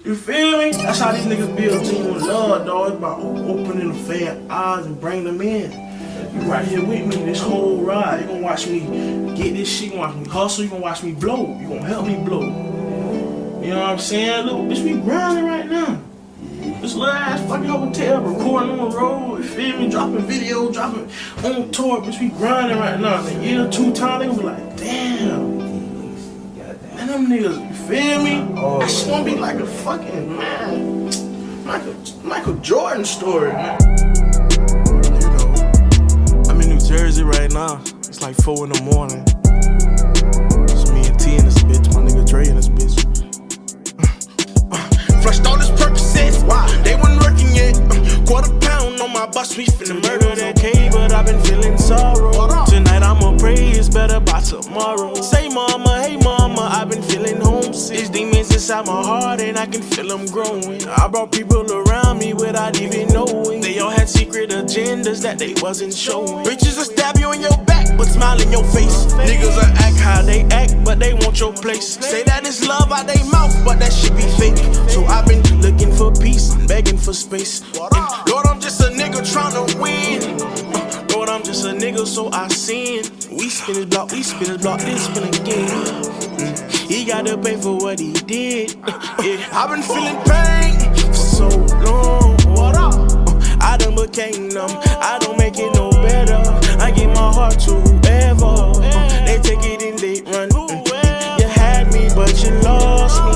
You feel me? That's how these niggas build a team with love, dog. It's about opening the fan eyes and bring them in. You right here with me this whole ride. You gonna watch me get this shit. You gonna watch me hustle. You gonna watch me blow. You gonna help me blow. You know what I'm saying? Look, bitch, we grinding right now. This little ass fucking hotel, recording on the road. You feel me? Dropping video, dropping on tour. Bitch, we grinding right now. In a year, 2 times, they gonna be like, damn. Man, them niggas, you feel me? That shit gonna be like a fucking, man, Michael Jordan story, man. You know, I'm in New Jersey right now. It's like 4 in the morning. It's me and T in this bitch, my nigga Dre in this bitch. Flushed all this Percocets, wow, they wasn't working yet. Quarter pound on my bus, we finna murder that okay, but I've been feeling sorrow. Tonight I'ma pray it's better by tomorrow. Say mama, hey mama, I've been feeling homesick. These demons inside my heart and I can feel them growing. I brought people around me without even knowing. They all had secret agendas that they wasn't showing. Bitches will stab you in your back, but smile in your face. Niggas will act how they act, but they want your place. Say that it's love out they mouth, but that shit be fake. So I've been looking for peace, begging for space. And Lord, I'm just a nigga tryna win. Lord, I'm just a nigga, so I sin. We spin his block, then spin again. He gotta pay for what he did. Yeah, I've been feeling pain for so long. I done became numb, I don't make it no better. I give my heart to whoever. They take it and they run. You had me, but you lost me.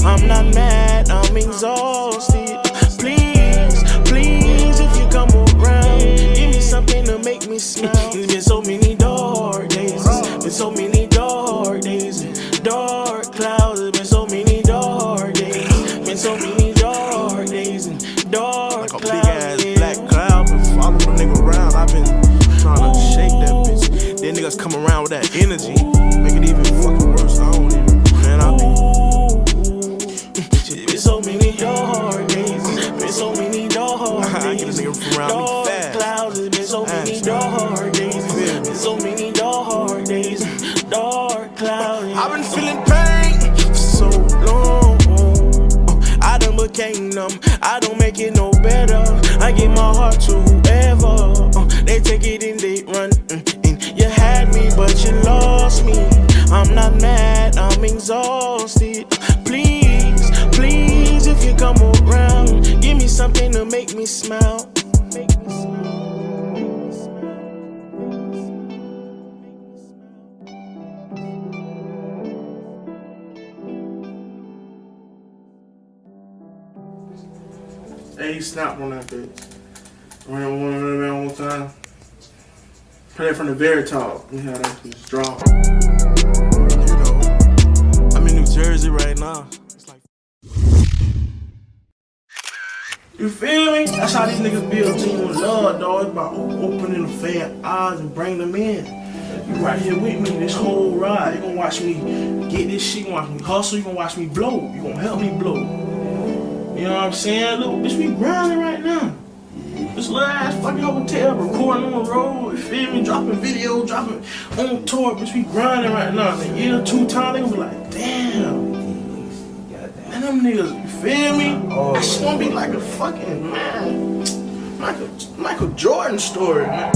I'm not mad, I'm exhausted. Please, please, if you come around, give me something to make me smile. It's been so many dark days, been so many dark days, dark clouds. It's been so many dark days, been so many dark days and dark clouds. Like a big ass black cloud, been following the nigga around. I've been trying to shake that bitch. Then niggas come around with that energy, make it even fucking worse. I don't even, man, I be. Been so many dark days, been so many dark days. I get a nigga from around me fast. Clouds, it's been so many dark days, been so many dark days, dark clouds. I've been feeling pain for so long. I done became numb, I don't make it no better. I give my heart to whoever. They take it and they run. And you had me, but you lost me. I'm not mad, I'm exhausted. Please, please, if you come around, give me something to make me smile. Hey, he snapped on that bitch. Ran one of them one time. Play it from the very top. We had that bitch drop. You know, I'm in New Jersey right now. It's like, you feel me? That's how these niggas build a team with love, dog. It's about opening the fan eyes and bring them in. You right here with me this whole ride. You gonna watch me get this shit. You gonna watch me hustle. You gonna watch me blow. You gonna help me blow. You know what I'm saying? Look, bitch, we grinding right now. This little ass fucking hotel, recording on the road. You feel me? Dropping video, dropping on tour. Bitch, we grinding right now. In a year, 2 times, they gonna be like, damn. Man, them niggas, you feel me? That shit gonna be like a fucking, man, Michael Jordan story, man.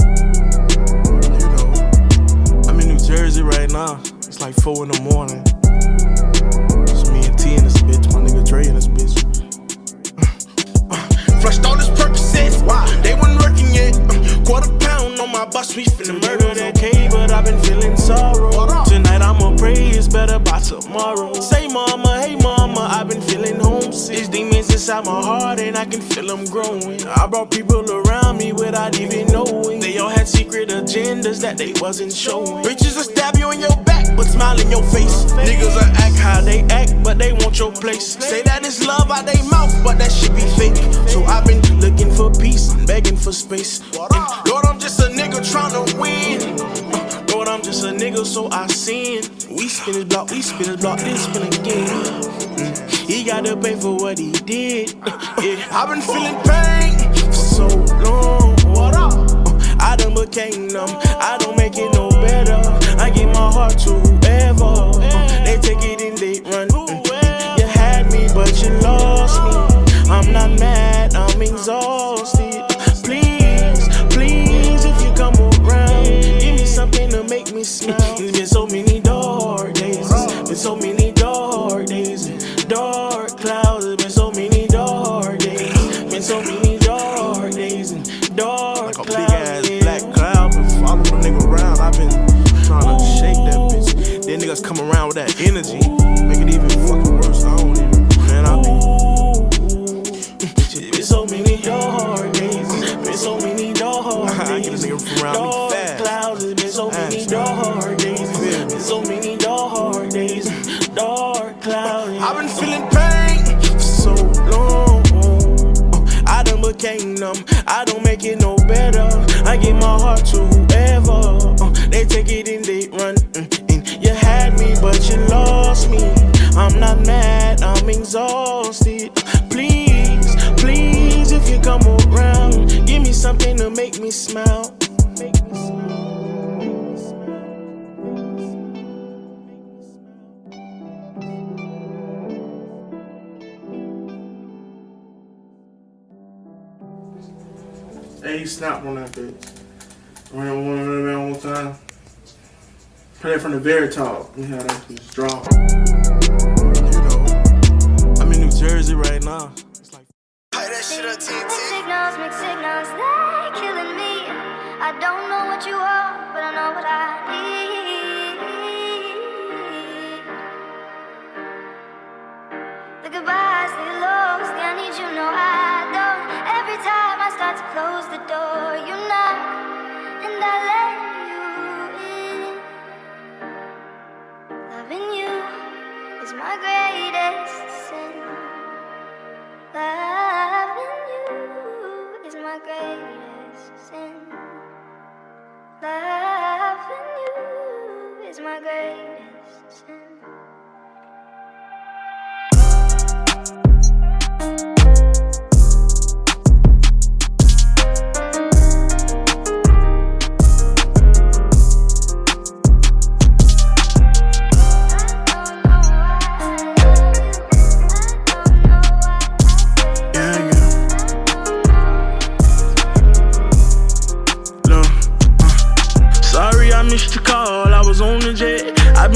You know, I'm in New Jersey right now. It's like 4 in the morning. Trey in this bitch. Flushed all this Percocets, they wasn't working yet. Quarter pound on my bus, we finna murder that K, but I've been feeling sorrow. Tonight I'ma pray it's better by tomorrow. Say mama, hey mama, I've been feeling homesick. These demons inside my heart and I can feel them growing. I brought people around me without even knowing. They all had secret agendas that they wasn't showing. Bitches will stab you in your back, but smile in your face. Niggas will act how they act, but they want your place. Say that it's love out they mouth, but that shit be fake. So I've been looking for peace, begging for space. And Lord, I'm just a nigga tryna win. Lord, I'm just a nigga, so I sin. We spin his block, this spin again. He gotta pay for what he did. Yeah, I've been feeling pain for so long. I done became numb, I don't make it no better. I give my heart to whoever. They take it and they run. You had me, but you lost me. I'm not mad, I'm exhausted. Please, please, if you come around, give me something to make me smile. It's been so many dark days, been so many dark days, dark clouds. It's been so many dark days, been so many dark days and dark clouds. Like a big ass black cloud, been following the nigga around. I've been trying to shake that bitch. Then niggas come around with that energy, make it even fucking worse. I don't even, man, I be. Been so many dark days, been so many dark days. I get a nigga from around me fast. Clouds, it's been so many dark days, been so many dark days, dark clouds. I've been feeling pain for so long. I done became numb, I don't make it no better. I give my heart to whoever. They take it and they run. And you had me, but you lost me. I'm not mad, I'm exhausted. Please, please, if you come around, give me something to make me smile. Hey, you snapped on that bitch. Ran one of them one time. Play it from the very top. You know how that bitch drop. You know, I'm in New Jersey right now. It's like, play that shit on TNT. Mixed signals, they're killing me. I don't know what you are, but I know what I need. The goodbyes, the lows, I need you, no I don't. Every time I start to close the door, you knock, and I let you in. Loving you is my greatest sin. Loving you is my greatest sin. Loving you is my greatest sin.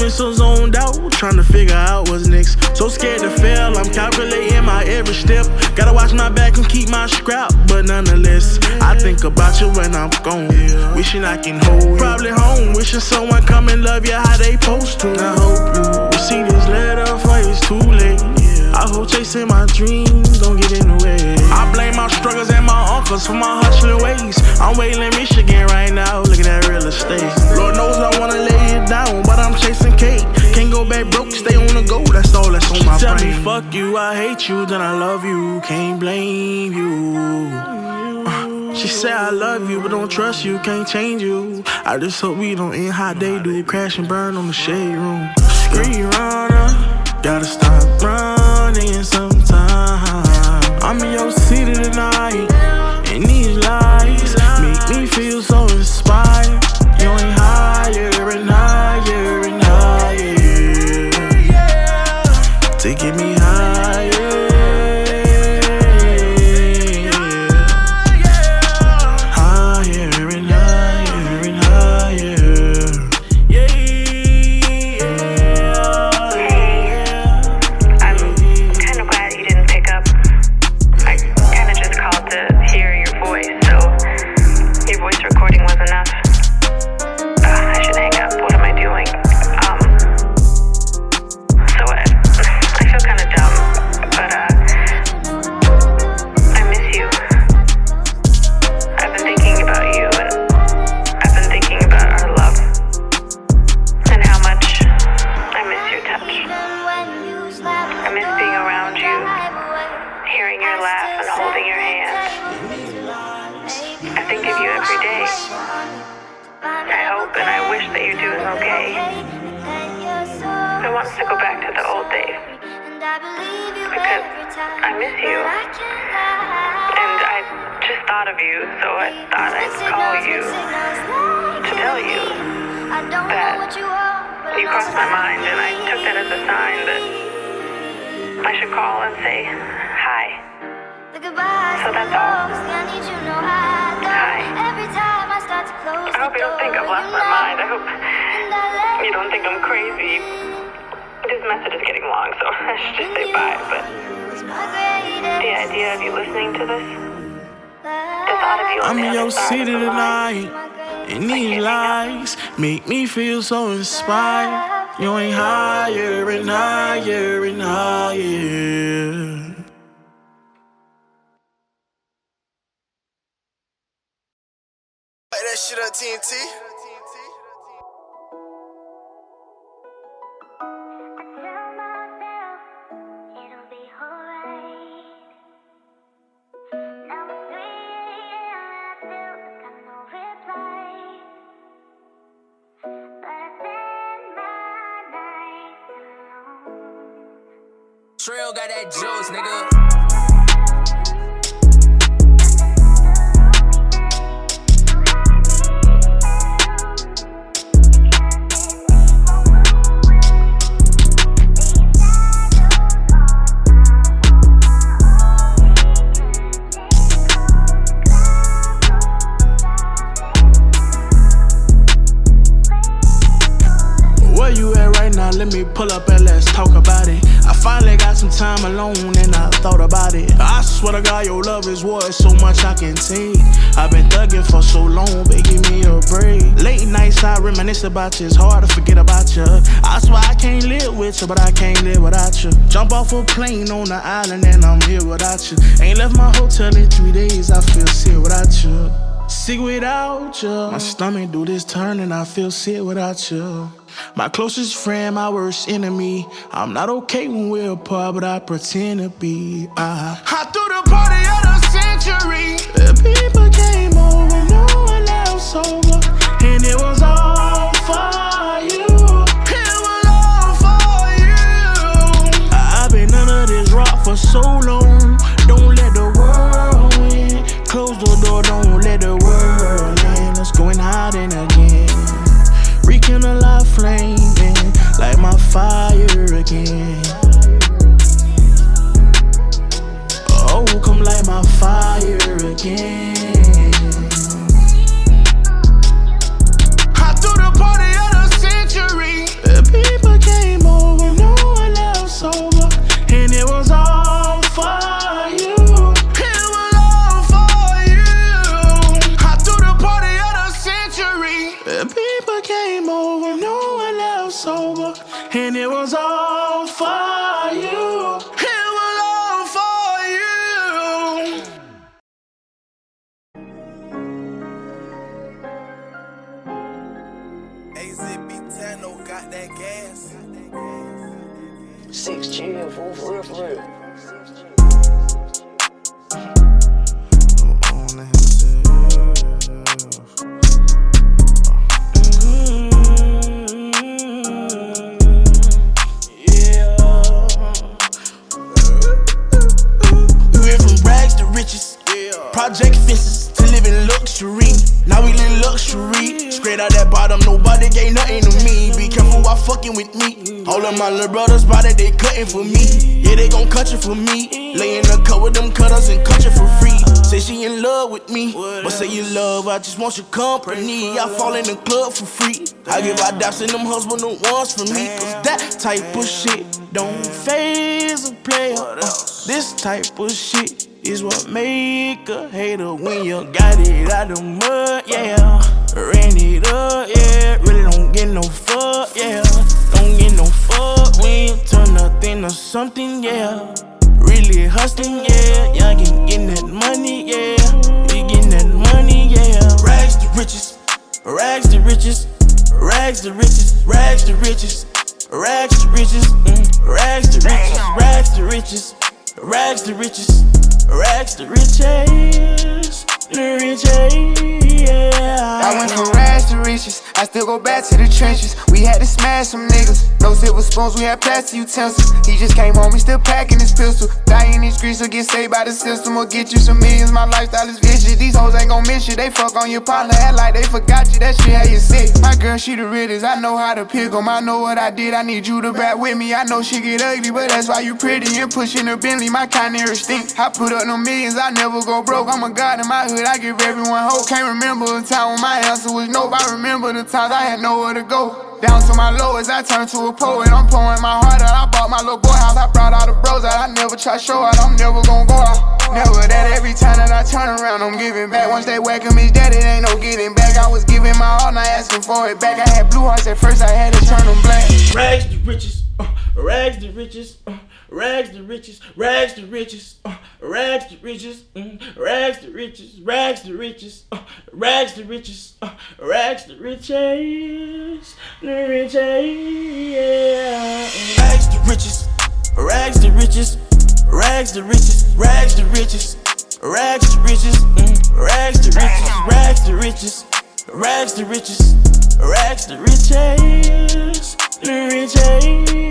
So zoned out, trying to figure out what's next. So scared to fail, I'm calculating my every step. Gotta watch my back and keep my scrap, but nonetheless, I think about you when I'm gone. Wishing I can hold you. Probably home, wishing someone come and love you how they supposed to. I hope you see this letter before it's too late. I hope chasing my dreams don't get in the way. I blame my struggles and my uncles for my hustling ways. I'm waiting in Michigan right now, looking at real estate. Lord knows I wanna lay it down, but I'm chasing cake. Can't go back broke, stay on the go, that's all that's on my brain. Tell me fuck you, I hate you, then I love you, can't blame you. She said I love you, but don't trust you, can't change you. I just hope we don't end how they do, crash and burn on the shade room. Screen runner, gotta stop running sometime. I'm in your city tonight, and these lights make me feel so inspired. You ain't higher and higher and higher, to get me higher. Higher and higher and higher. I'm kind of glad want to go back to the old Dave. Because I miss you. And I just thought of you, so I thought I'd call you to tell you that you crossed my mind, and I took that as a sign that I should call and say hi. So that's all. Hi. I hope you don't think I've lost my mind. I hope you don't think I'm crazy. This message is getting long, so I should just say bye, but the idea of you listening to this, the thought of you on I'm the in your other side city of the tonight, line, and these lights make me feel so inspired. You ain't higher and higher and higher. Play that shit on TNT. Trail got that juice, nigga. Where you at right now? Let me pull up and let's talk about it. I finally got some time alone and I thought about it. I swear to God, your love is worth so much I can take. I've been thugging for so long, babe, give me a break. Late nights I reminisce about you, it's hard to forget about you. I swear I can't live with you, but I can't live without you. Jump off a plane on the island and I'm here without you. Ain't left my hotel in 3 days, I feel sick without you. Sick without you. My stomach do this turn and I feel sick without you. My closest friend, my worst enemy. I'm not okay when we're apart, but I pretend to be. I threw the party of the century. The people came over, no one else sober, and it was all for you. It was all for you. I've been under this rock for so long. Don't let the world win. Close the door, don't let the world in. Let's go and hide in again. Rekindle our flame, like my fire again. Oh, come light my fire again. I threw the party of the century. The people came over, no one else sober, and it was all for you. It was all for you. I threw the party of the century. The people came over, no one else sober, and it was all for you. It was all for you. AZB10 got that gas. 6 chill, fool, for real, for real. Project fences to live in luxury. Now we live luxury. Straight out that bottom, nobody gave nothing to me. Be careful while fucking with me. All of my little brothers body, they cutting for me. Yeah, they gon' cut you for me. Lay in the cut with them cutters and cut you for free. Say she in love with me, but say you love, I just want your company. I fall in the club for free. I give our daps and them husband the ones for me. Cause that type of shit don't phase a player. This type of shit is what make a hater when you got it out the mud, yeah. Ran it up, yeah. Really don't get no fuck, yeah. Don't get no fuck when you turn nothing to something, yeah. Really hustling, yeah. Y'all getting that money, yeah. We getting that money, yeah. Rags to riches, rags to riches, rags to riches, rags to riches, rags to riches, rags to riches, rags to riches, rags to riches. Rags to riches, the riches. yeah. I went from rags to riches, I still go back to the trenches. We had to smash some niggas. No silver spoons, we had plastic utensils. He just came home, he still packing his pistol. Die in these streets or get saved by the system or get you some millions. My lifestyle is vicious. These hoes ain't gon' miss you. They fuck on your partner, act like they forgot you. That shit had you sick. My girl, she the realest. I know how to pick 'em. I know what I did. I need you to back with me. I know she get ugly, but that's why you pretty and pushing a Bentley. My kind of stink. I put up no millions. I never go broke. I'm a god in my hood. I give everyone hope. Can't remember a time when my answer was nope. I remember the times I had nowhere to go. Down to my lowest, I turned to a poet. I'm pouring my heart out. I bought my little boy house. I brought all the bros out. I never try show out. I'm never gon' go out. Never that. Every time that I turn around, I'm giving back. Once they whack him, his daddy, ain't no getting back. I was giving my all, not asking for it back. I had blue hearts at first, I had to turn them black. Rags to riches, rags to riches, rags to riches, rags to riches, rags to riches, rags to riches, rags to riches, rags to riches, rags to riches, the riches, yeah. Rags to riches, rags to riches, rags to riches, rags to riches, rags to riches, rags to riches, rags to riches, rags to riches, rags to riches, the riches,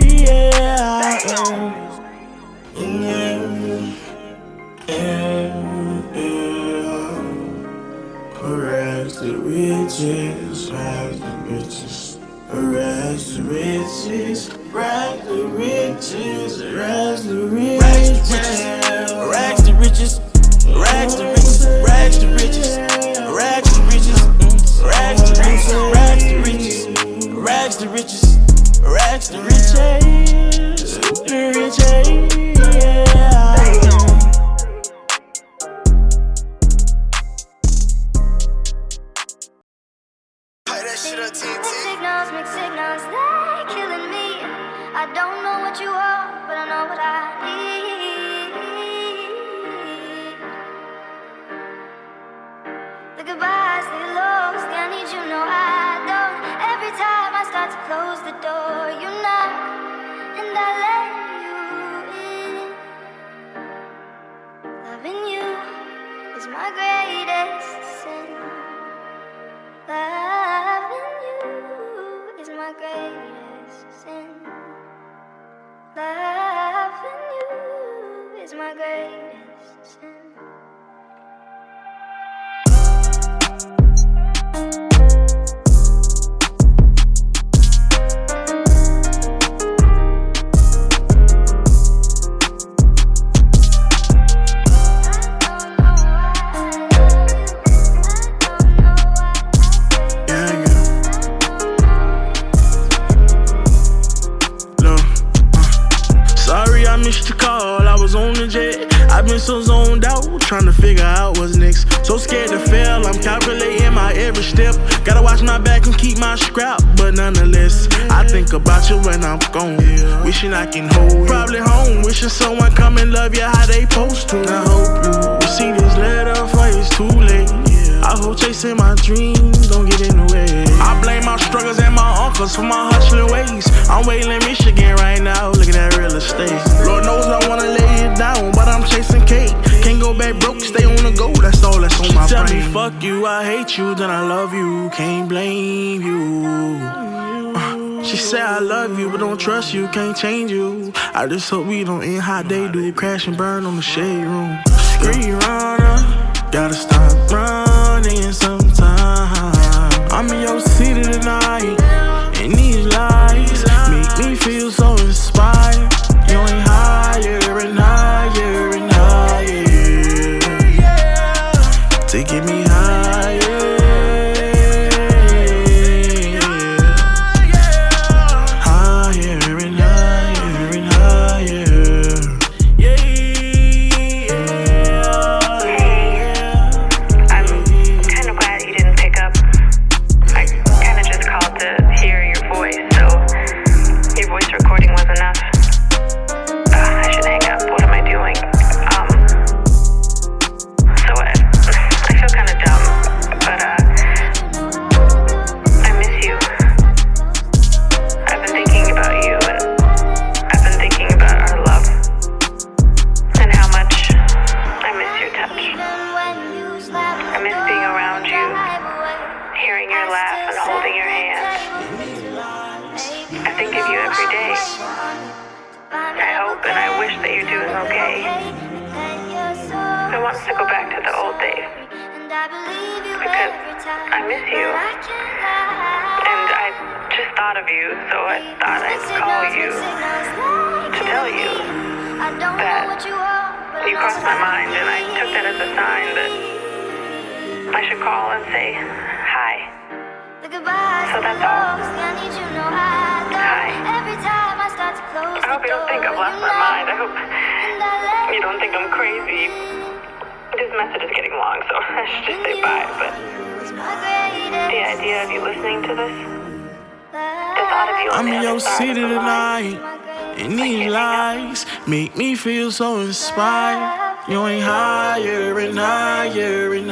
yeah. Rags to riches, rags to riches, rags to riches, rags to riches, rags to riches, rags to riches, rags to riches, rags to riches, rags to riches, rags to riches, rags to riches, rags to riches, rags to riches, riches, yeah. Mixed signals, they're killing me. I don't know what you are, but I know what I need. The goodbyes, the lows, I need you, no I don't. Every time I start to close the door, you knock, and I let you in. Loving you is my greatest sin. Loving you is my greatest sin. Loving you is my greatest sin. I've been so zoned out, trying to figure out what's next. So scared to fail, I'm calculating my every step. Gotta watch my back and keep my scrap, but nonetheless, I think about you when I'm gone. Wishing I can hold you. Probably home, wishing someone come and love you how they supposed to. I hope you see this letter before it's too late. I hope chasing my dreams don't get in the way. I blame my struggles and my uncles for my hustling ways. I'm waiting in Michigan right now, looking at real estate. Lord knows I wanna lay it down, but I'm chasing cake. Can't go back broke, stay on the go, that's all that's on my brain. Tell me fuck you, I hate you, then I love you, can't blame you. She said I love you, but don't trust you, can't change you. I just hope we don't end how they do, crash and burn on the shade room. Screen runner, gotta stop running sometime. I'm in your city tonight, and these lights make me feel so inspired. You ain't higher and higher and higher to get me higher. Higher and higher and higher. I'm kind of glad every day. I hope and I wish that you're doing okay. I want to go back to the old Dave because I miss you. And I just thought of you, so I thought I'd call you to tell you that you crossed my mind, and I took that as a sign that I should call and say hi. So that's all. Hi. I hope you don't think I've lost my mind. I hope you don't think I'm crazy. This message is getting long, so I should just say bye, but the idea of you listening to this, the thought of you on I'm the in other your side city of the line, tonight, and these lights make me feel so inspired. You ain't higher and higher and